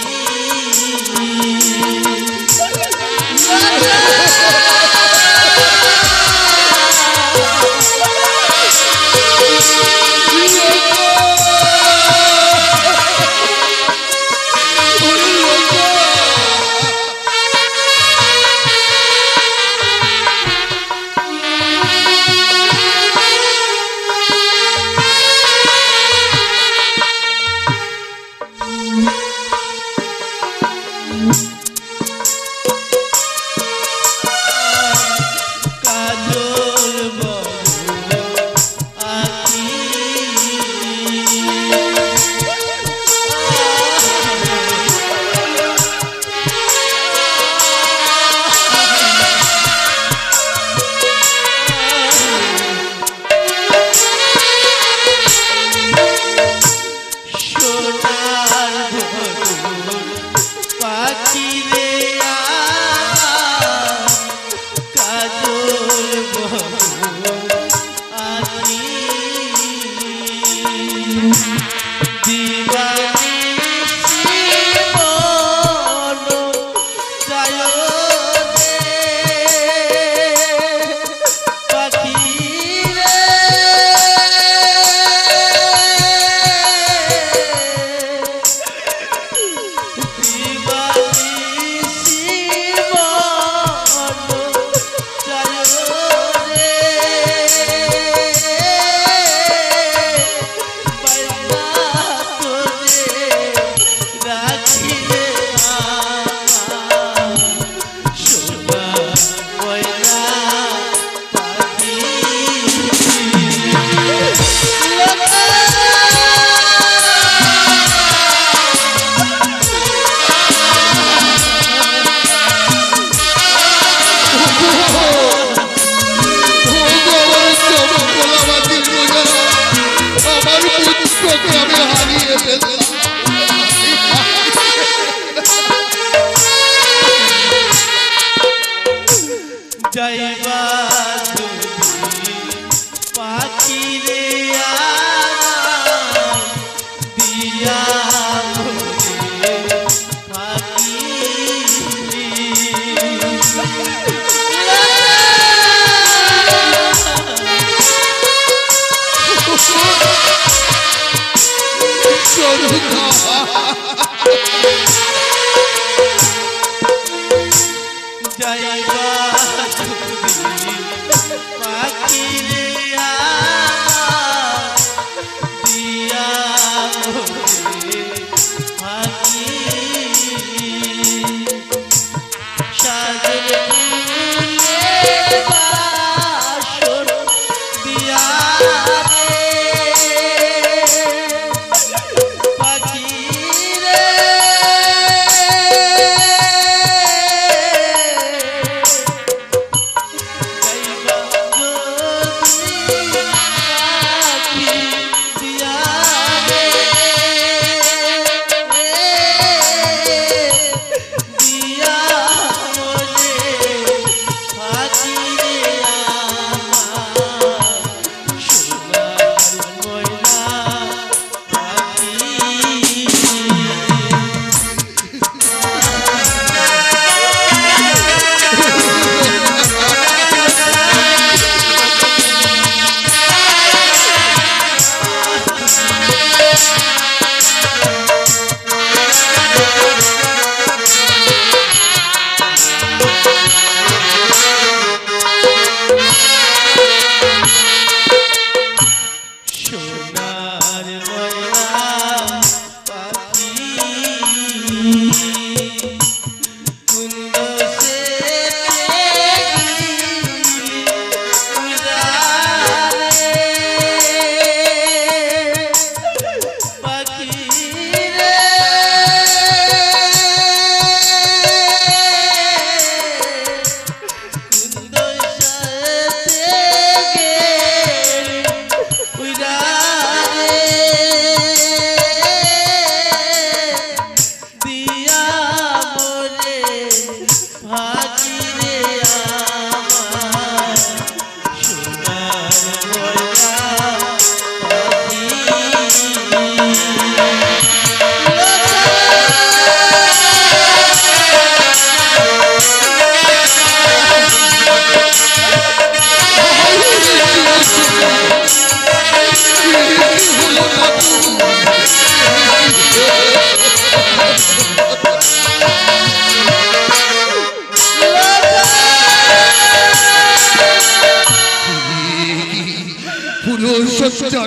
কাজল বলো আখি সোনার ধরুন পাখি রে আমার কাজল বলো আখি দিবানিশি মনো যায় রে পাখি রে, দিবানিশি মনো যায় রে পাখি রে আমার দিয়া যাইবা পাখি রে আমার দিয়া পাখি সাজে বাসর দিয়া পাখি রে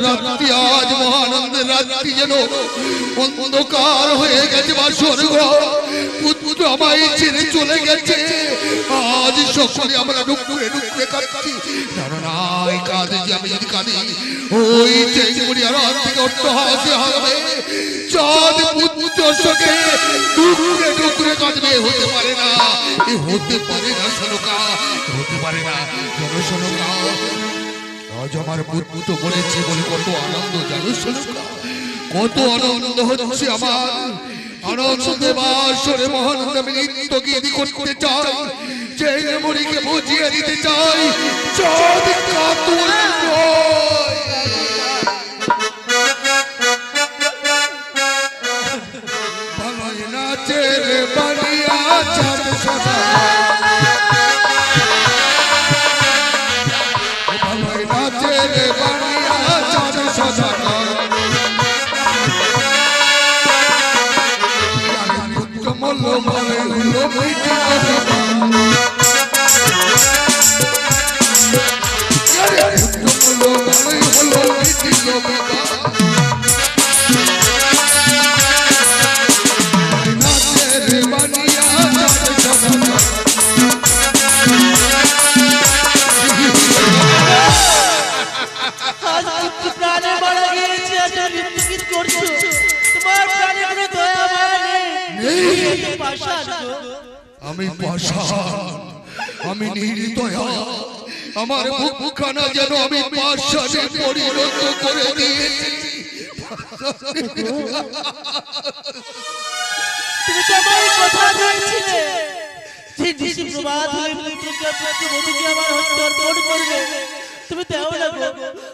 রাত্রি আজ মহানন্দের রাত্রি যেন অন্ধকার হয়ে গেছে বা স্বর্গ পুত্র আমায় ছেড়ে চলে গেছে। আজ সকলে আমরা ডুকুরে ডুকুরে কাঁদছি। না এই কাঁদে যে আমি যদি কাঁদি ওই চেঙ্গুড়ি আর থেকে অর্থ হাসে হবে চাঁদ পুত্র শোকে ডুকুরে ডুকুরে কাঁদবে। হতে পারে না, এ হতে পারে না সোনকা, হতে পারে না সোনকা। আজ আমার পুত্র বলেছে বলে কত আনন্দ জানো সোনকা, কত আনন্দ হচ্ছে আমার। আনন্দে বাসরে মহানন্দ আমি নৃত্য গীতি করতে চাই, চেঙ্গুড়িকে বুঝিয়ে দিতে চাই চাঁদ কাতুর ভালোই নাচে রে বানিয়া চাঁদ সদা, ভালোই নাচে রে বানিয়া চাঁদ সদা। পুত্র মল্ল মলে হলো মিটি আমি পাষাণ, আমি নির্দয়া, আমার বুকখানা যেন আমি পাষাণে পরিণত করে দিয়েছি। তুমি তো আমার কথা বলছিলে যে প্রবাদ হলে পুত্রকে পুত্রবধূকে আমার হত্যা অর্পণ করবে। তুমি দেও না গো,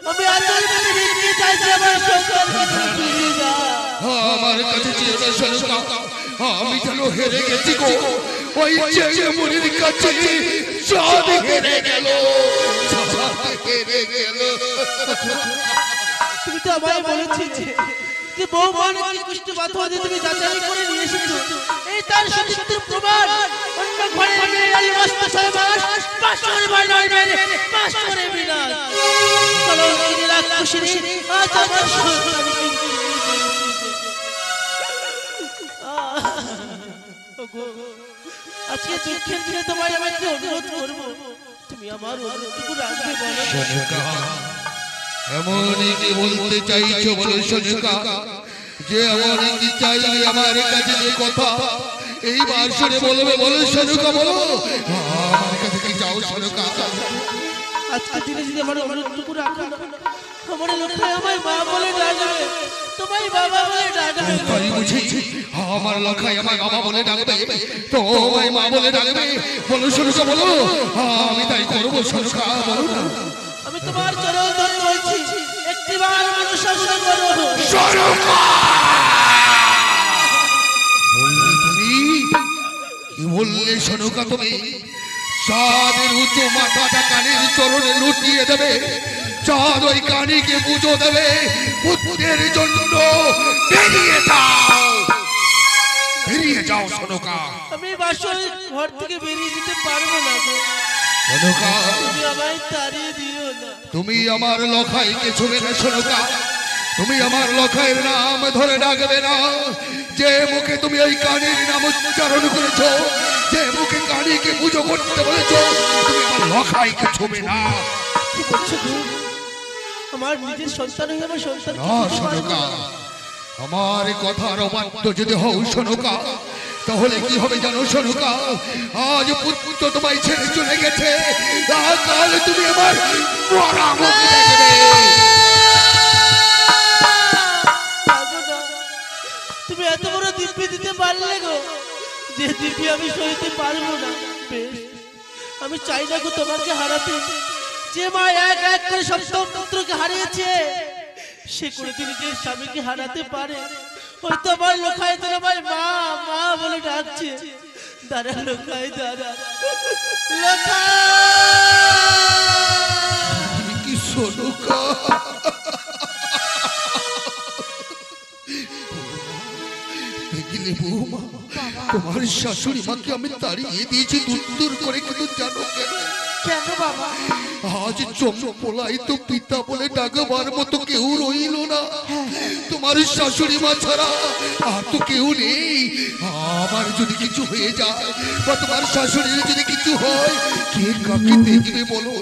আমি আজই বলে ভিক্ষে চাইছি আমার সন্তানকে ফিরিয়ে দাও। আমার কাছে চেয়ে না সরকা, আমি যেন হেরে গেছি গো। ওই চেয়ে মনির কাছে চাঁদ হেরে গেল, চাঁদ হেরে গেল। তুমি তো আমায় বলেছিলে যে বৌমাকে কুষ্ঠ পাথর দিয়ে তুমি যাচাই করে নিয়ে এসেছো, এই তার সতীত্বের প্রমাণ। অন্য ঘরে মেয়ে আলী মস্ত 6 মাস পাশ করে বানাই মেরে পাশ করে বিনাশ। চলো তিনি রাক্ষসিনী আজ আমার সন্তানকে আজকে দুঃখের দিনে তোমায় আমি একটা অনুরোধ করবো, তুমি আমার অনুরোধটুকু রাখবে বলো। এমনই কি বলতে চাইছো বলো সনকা, যে এমনই কি চাইলে আমার কাছে যে কথা এইবার শুনে বলবে বলো সনকা, বলো আমার কাছে কি চাও সনকা? আজকে দিনে যদি আমার অনুরোধটুকু রাখো, আমার লোকায় আমায় মা বলে ডাকবে, তোমায় বাবা বলে ডাকবে। তাই বুঝি আমার লখাই আমার বাবা বলে ডাকবে, তোমায় মা বলে ডাকবে, বলো সনকা বলো, আমি তাই করবো সনকা, বলো না। আমি তোমার চরণ ধরে বলছি, একটিবার অনুশাসন করো। সনকা বললে তুমি কি বললে সনকা? তুমি চাঁদের উঁচু মাথাটা কানের চরণে লুটিয়ে দেবে, চাঁদ ওই কানিকে পুজো দেবে, পুত্রের জন্য বেরিয়ে যাও, বেরিয়ে যাও সনকা। আমি বাসর ঘর থেকে বেরিয়ে যেতে পারবো না গো, সনকা তুমি আমায় তাড়িয়ে দিও না। তুমি আমার লখাইকে ছুবে না সনকা, তুমি আমার লখাইয়ের নাম ধরে ডাকবে না। যে মুখে তুমি ওই কানির নাম উচ্চারণ করেছো, যে মুখে কানিকে পুজো করতে বলেছো, তুমি আমার লখাইকে ছুবে না। কি বলছো গো? আমার নিজের সন্তান হয়ে আমার সন্তান না সনকা, আমার কথার অবাধ্য যদি হও সনকা, তাহলে কি হবে জানো সনকা? আজ পুত্র তোমায় ছেড়ে চলে গেছে, কাল তুমি আমার মরা মুখ দেখবে। তুমি এত বড় দিব্যি দিতে পারলে গো, যে দিব্যি আমি সইতে পারবো না। বেশ, আমি চাই না গো তোমাকে হারাতে। যে মা এক এক করে সপ্তম পুত্রকে হারিয়েছে, সে কোনোদিন নিজের স্বামীকে হারাতে পারে? হয়তো আমার লোকায় তোর আমায় মা মা বলে ডাকছে। দাঁড়া লোকায়, দাঁড়া লোকায়। কি সনকা, দেখলে বৌমা, তোমার শাশুড়ি মাকে আমি তাড়িয়ে দিয়েছি দূর করে, কিন্তু জানো কেন? কেন বাবা? আজ চম্পলাই তো পিতা বলে ডাকবার মতো কেউ রইল না, তোমার শাশুড়ি মা ছাড়া আর তো কেউ নেই। আমার যদি কিছু হয়ে যায় বা তোমার শাশুড়ির যদি কিছু হয়, কে কাকে দেখবে বলো?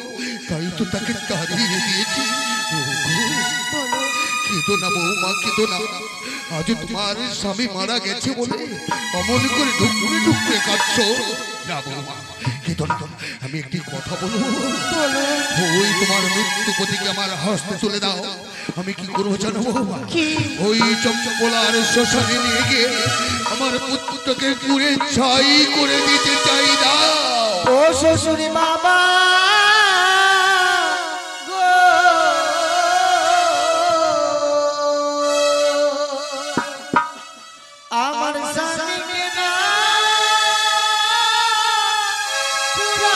তাই তো তাকে তাড়িয়ে দিয়েছি। কেঁদো না বৌমা, কেঁদো না। আজ তোমার স্বামী মারা গেছে বলে অমন করে ঢুকরে ঢুকরে কাঁদছো না বৌমা, কেঁদো না। আমি একটি কথা বলবো, ওই তোমার মৃত্যু পতিকে আমার হস্তে তুলে দাও। আমি কি করবো জানো বৌমা? ওই চম্পলার শ্মশানে নিয়ে গিয়ে আমার পুত্রকে পুড়ে ছাই করে দিতে চাই। দাও ও শ্বশুরি মামা গো, আমার স্বামীকে না বৌমা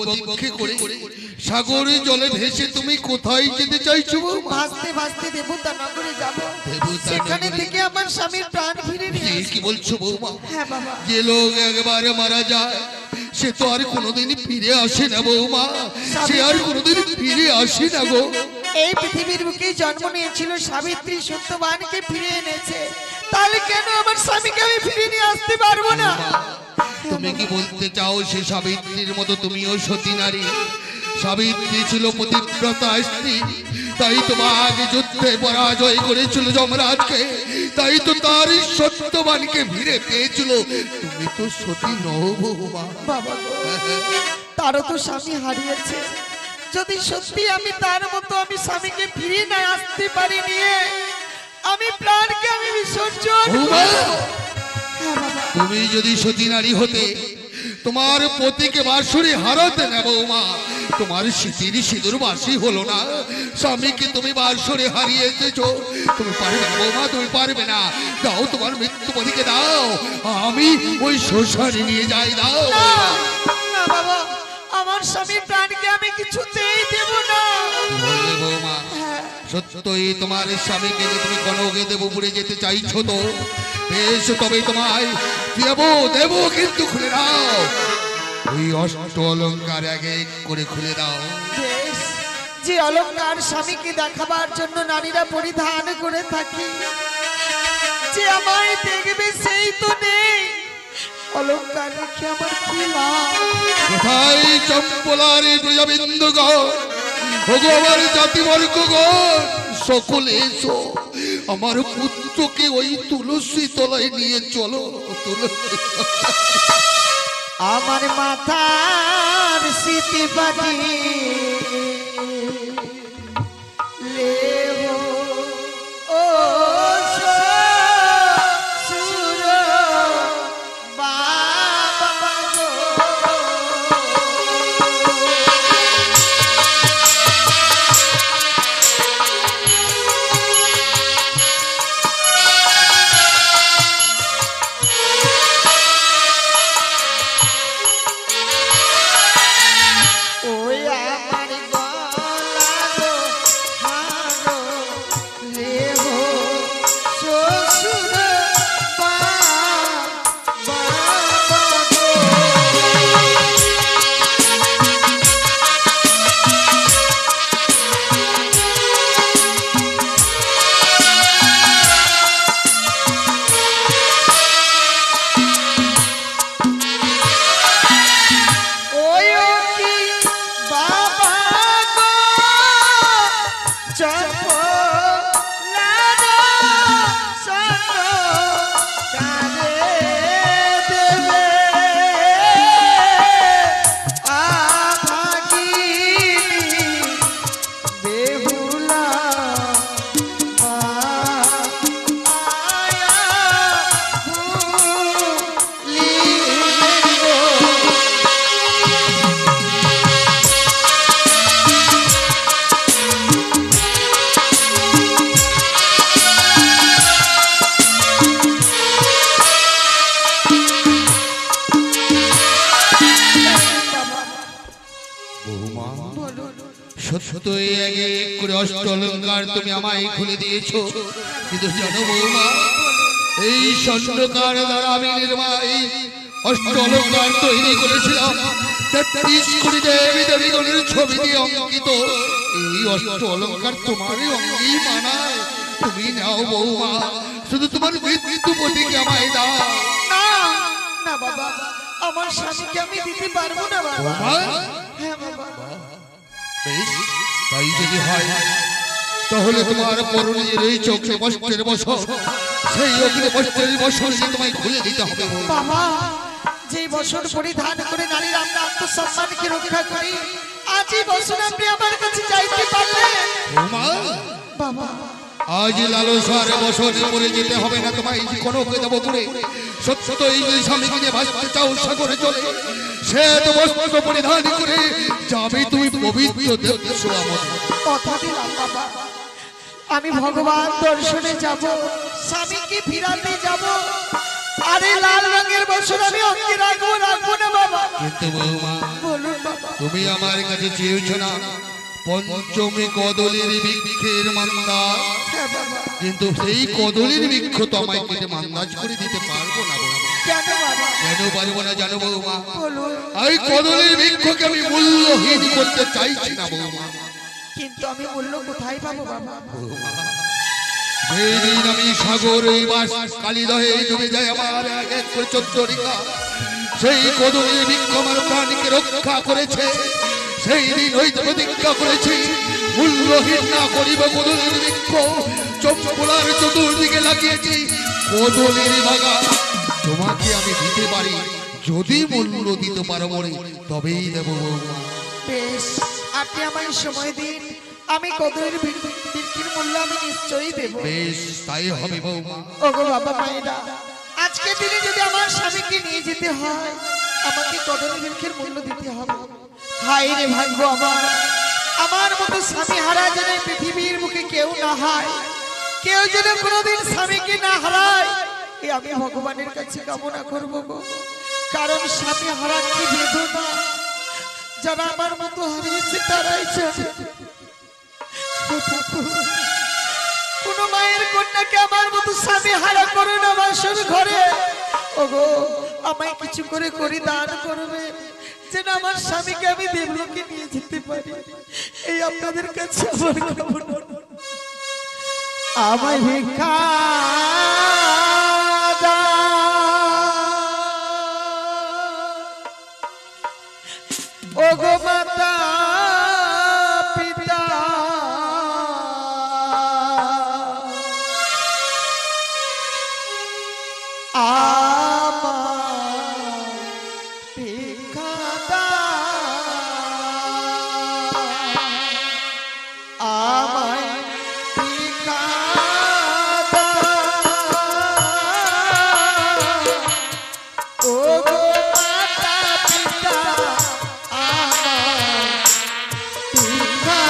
বক্ষে করে সাগরে জলে ভেসে তুমি কোথায় যেতে চাইছো বৌমা? ভাসতে ভাসতে দেবতা নগরে যাব, দেবতা সেখানে নগরে? থেকে আমার স্বামীর প্রাণ ফিরে নিয়ে কি আসবো। বলছো বৌমা? হ্যাঁ বাবা, যে লোক একবারে মারা যায় সে তো আর কোনোদিন ফিরে আসে না বৌমা, সে আর কোনোদিন ফিরে আসে না গো। এই পৃথিবীর বুকে জন্ম নিয়েছিল সাবিত্রী, সত্যবানকে ফিরে এনেছে, তাহলে কেন আমার স্বামীকে আমি ফিরে নিয়ে আসতে পারবো না? তুমি কি বলতে চাও সে সাবিত্রীর মতো তুমিও সতী নারী? সাবিত্রী ছিল পতিব্রতা স্ত্রী, তাই তো বাঘ যুদ্ধে পরাজয় করেছিল যমরাজকে, তাই তো তার সত্যবানকে ফিরে পেয়েছিল। তুমি তো সতী নও বৌমা। বাবা গো, তারও তো স্বামী হারিয়েছে, যদি সত্যি আমি তার মতো আমি স্বামীকে ফিরে না আসতে পারি নিয়ে আমি প্রাণকে আমি বিসর্জন বৌমা, করব। হ্যাঁ বাবা, তুমি যদি সতী নারী হতে তোমার পতিকে বাঁশুরি হারাতে না বৌমা, তোমার স্মৃতির সিঁদুর বাসি হলো না, স্বামীকে তুমি বাঁশুরি হারিয়ে এসেছো, তুমি পারবে না বৌমা, তুমি পারবে না। দাও তোমার মৃত্যু পতিকে দাও, আমি ওই শ্মশানে নিয়ে যাই। দাও না না বাবা, আমার স্বামীর প্রাণকে আমি কিছুতেই দেব না। কি বললে বৌমা? হ্যাঁ, সত্যই তোমার স্বামীকে যে তুমি কনকে দেবপুরে যেতে চাইছো তো বেশ, তবে তোমায় দেব কিন্তু খুলে দাও, ওই অষ্ট অলঙ্কার এক এক করে খুলে দাও। বেশ, যে অলংকার স্বামীকে দেখাবার জন্য নারীরা পরিধান করে থাকি, যে আমায় দেখবে সেই তো নেই, অলংকার রেখে আমার কি লাভ? কোথায় চম্পলারি প্রজাবিন্দুগণ, ওগো আমার জাতিবর্গগণ, সকলে এসো, আমার পুত্রকে ওই তুলসী তলায় নিয়ে চলো। তুলসী আমার মাথার স্মৃতি পাটি লেবো ও শ্বশুর বাবা গো। ওই আমার গলা গো হারো লেবো শ্বশুর বাবা গো। ওই ও কি বাবা গো চপলার সঙ্গ কারে দেবে আভাগিনী বেহুলা আয়া ভুলিলে গো। বৌমা, সত্যই এক এক করে অষ্ট অলঙ্কার তুমি আমায় খুলে দিয়েছো, কিন্তু জানো বৌমা, এই স্বর্ণকার দ্বারা আমি এই অষ্ট অলঙ্কার তৈরি করেছিলাম ৩৩ কোটি দেবী দেবীগণের ছবি দিয়ে অঙ্কিত। এই অষ্ট অলঙ্কার তোমারই অঙ্গেই মানায়, তুমি নাও বৌমা, শুধু তোমার মৃত্যু পতিকে আমায় দাও। না না বাবা, আমার স্বামীকে আমি দিতে পারবো না বাবা। বৌমা, হ্যাঁ বাবা, বেশ, তাই যদি হয় তাহলে তোমার পরনের এই চোখে বস্ত্রের বসন, সেই অগ্নি বস্ত্রের বসন তোমায় খুলে দিতে হবে বৌমা। বাবা, যে বসন পরিধান করে নারীর আমরা আত্মসম্মানকে রক্ষা করি, আজ এই বসন আপনি আমার কাছে চাইতে পারলেন বৌমা, বাবা? আজ লালসার বসনে পড়ে যেতে হবে না তোমায়, কনকে দেব করে। সত্য এই যে স্বামীকে নিয়ে ভাসতে চাও সাগরে চলে, সে তো বস্ত্র পরিধান করে যাবে তুমি পবিত্র দেবদেশে আমার। কথা দিলাম বাবা, আমি ভগবান দর্শনে যাব, স্বামীকে ফিরাতে যাব, আর এই লাল রঙের বসন আমি অঙ্গে রাখবো না বাবা। কিন্তু বৌমা, বলুন বাবা। তুমি আমার কাছে চেয়েছ না পঞ্চমী কদলের বৃক্ষের মান্দা, হ্যাঁ বাবা। কিন্তু সেই কদলের বৃক্ষ তো আমায় কেটে মান্দাজ করে দিতে পারবো না বৌমা। কেন বাবা? কেন পারবো না জানো বৌমা? বলুন। এই কদলের বৃক্ষকে আমি মূল্যহীন করতে চাইছি না বৌমা। কিন্তু আমি মূল্য কোথায় পাবো বাবা? যেদিন আমি সাগরে বাস কালিদহে ডুবে যায় আমার এক এক করে 14 রিকা, সেই কদলের বৃক্ষ আমার প্রাণকে রক্ষা করেছে। সেই দিন ওই প্রতিজ্ঞা করেছি মূল্যহীন না করিব কদলের বৃক্ষ। চম্পলার চতুর্দিকে লাগিয়েছি কদলের বাগান। তোমাকে আমি দিতে পারি, যদি মূল্য দিতে পারো মরে তবেই দেব বৌমা। বেশ, আপনি আমায় সময় দিন, আমি কদলের বৃক্ষের মূল্য আমি নিশ্চয়ই দেব। বেশ তাই হবে বৌমা। ওগো বাবা মায়েরা, আজকে দিনে যদি আমার স্বামীকে নিয়ে যেতে হয়, আমাকে কদলের বৃক্ষের মূল্য দিতে হবে। হায় রে ভাগ্য আমার, আমার মতো স্বামী হারা যেন পৃথিবীর বুকে কেউ না হয়, কেউ যেন কোনোদিন স্বামীকে না হারায়, এ আমি ভগবানের কাছে কামনা করবো গো। কারণ স্বামী হারা কি বেদনা, যারা আমার মতো হারিয়েছে তারাই জানে। কোন মায়ের কন্যাকে আমার মতো স্বামী হারা করে না বাসর ঘরে। ওগো আমায় কিছু করে করি দান করবে, যেন আমার স্বামীকে আমি দেবলোকে নিয়ে যেতে পারি। এই আপনাদের কাছে আমার কামনা। আমায় ভিক্ষা ওগো মাতা পিতা, আমার ভিক্ষা আমায় ভিক্ষা ওগো মাতা পিতা, আমায় ভিক্ষা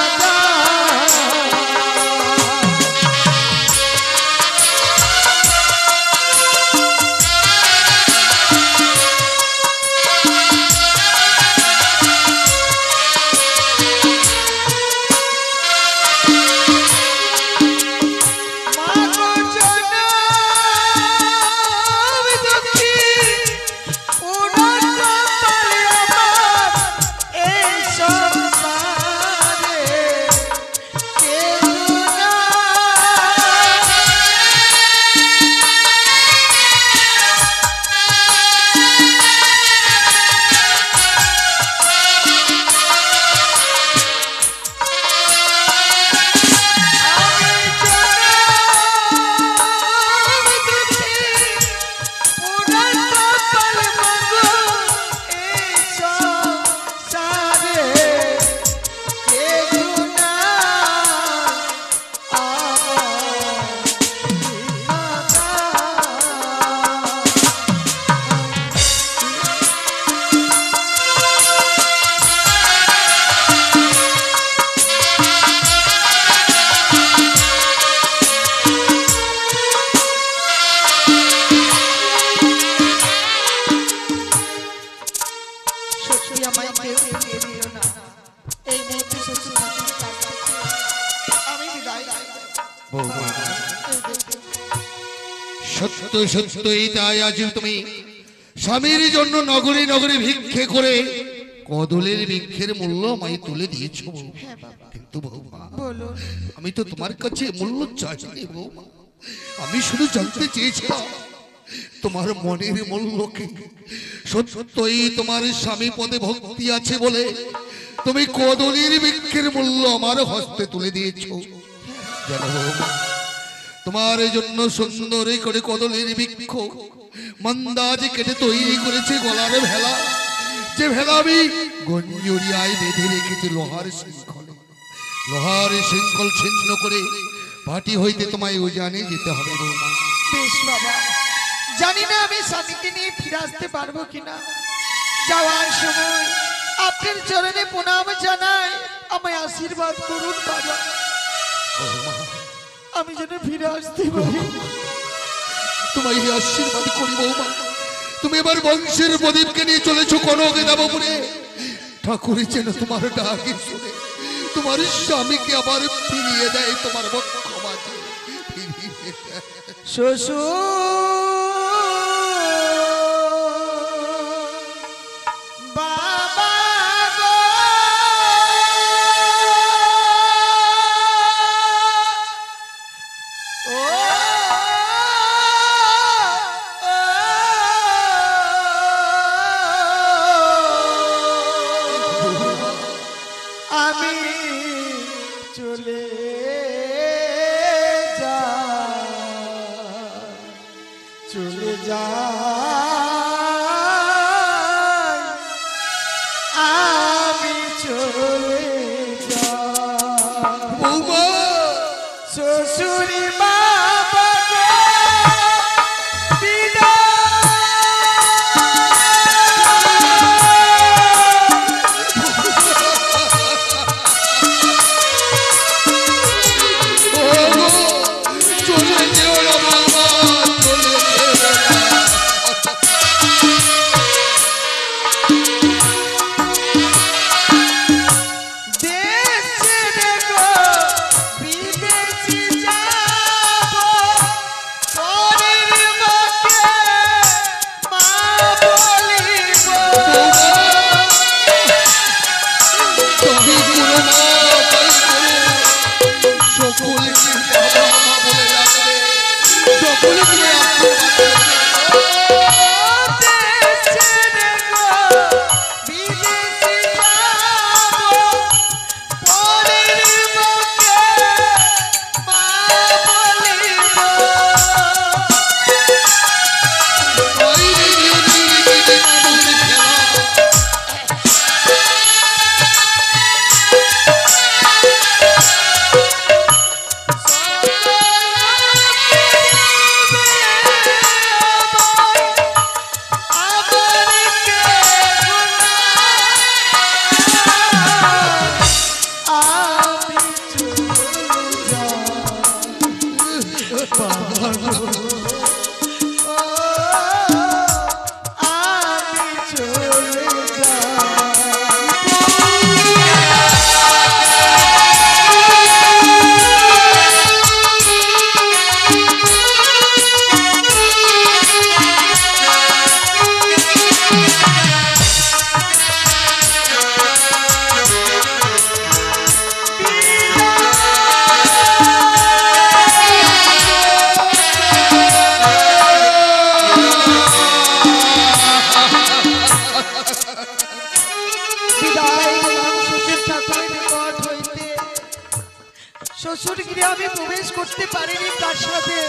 সত্য সত্যই তাই, আজ তুমি স্বামীর জন্য নগরী নগরী ভিক্ষে করে কদলের বৃক্ষের মূল্য আমায় তুলে দিয়েছ। কিন্তু বৌমা, আমি তো তোমার কাছে মূল্য চাইনি বৌমা, আমি শুধু জানতে চেয়েছিলাম তোমার মনের মূল্য কি। সত্যই তোমার স্বামী পদে ভক্তি আছে বলে তুমি কদলের বৃক্ষের মূল্য আমার হস্তে তুলে দিয়েছ। জানো বৌমা, তোমার জন্য সুন্দর করে কদলের বৃক্ষ মন্দাজ কেটে তৈরি করেছে গলার ভেলা, যে ভেলা আমি গঞ্জুরিয়ায় বেঁধে রেখেছি লোহার শৃঙ্খলে। লোহার শৃঙ্খল ছিন্ন করে পাটি হইতে তোমায় উজানে যেতে হবে বৌমা। বেশ বাবা, জানি না আমি স্বামীকে নিয়ে ফিরে আসতে পারবো কিনা। যাওয়ার সময় আপনার চরণে প্রণাম জানাই, আমায় আশীর্বাদ করুন বাবা, আমি যেন ফিরে আসতে পারি। তোমায় আশীর্বাদ করি বৌমা। তুমি এবার বংশের প্রদীপকে নিয়ে চলেছো কনকে দেবপুরে। ঠাকুর যেন তোমার ডাকে শুনে তোমার স্বামীকে আবার ফিরিয়ে দেয় তোমার বক্ষ মাঝে ফিরিয়ে দেয়। শ্বশুর বাবা গো, ও আমি চলে চলে যাই, আমি চলে যাই। বৌমা শ্বশুরি বাবা গো, চলে যেও না বৌমা, চলে যেও না। দেশ ছেড়ে গো বিদেশে যাব, পরের মাকে মা বলিব। তুমি করো না, তাই করো। সকলকে বাবা মা বলে রাখবে, সকলকে আশীর্বাদ করবে। দেশ ছেড়ে গো বিদেশে যাব, পরের মাকে মা বলিব। বাইরে গিয়ে নিরিবিলি করে খেলা। শ্বশুর গৃহে আমি প্রবেশ করতে পারিনি প্রাসাদে।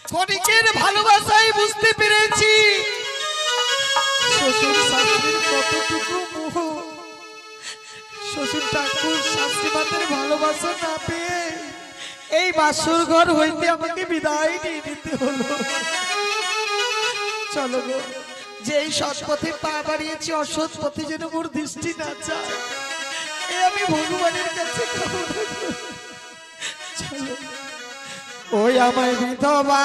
ক্ষণিকের ভালোবাসায় বুঝতে পেরেছি শ্বশুর শাশুড়ির কতটুকু মোহ। শ্বশুর ঠাকুর শাশুড়ি মাতার ভালোবাসা না পেয়ে এই বাসর ঘর হইতে আমাকে বিদায় নিয়ে নিতে হলো। চলো গো, যে এই সৎ পথে পা বাড়িয়েছি অসৎ পথে যেন মোর দৃষ্টি না যায়, এ আমি ভগবানের কাছে কামনা করি। চলো, ওই আমায় বিধবা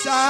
সা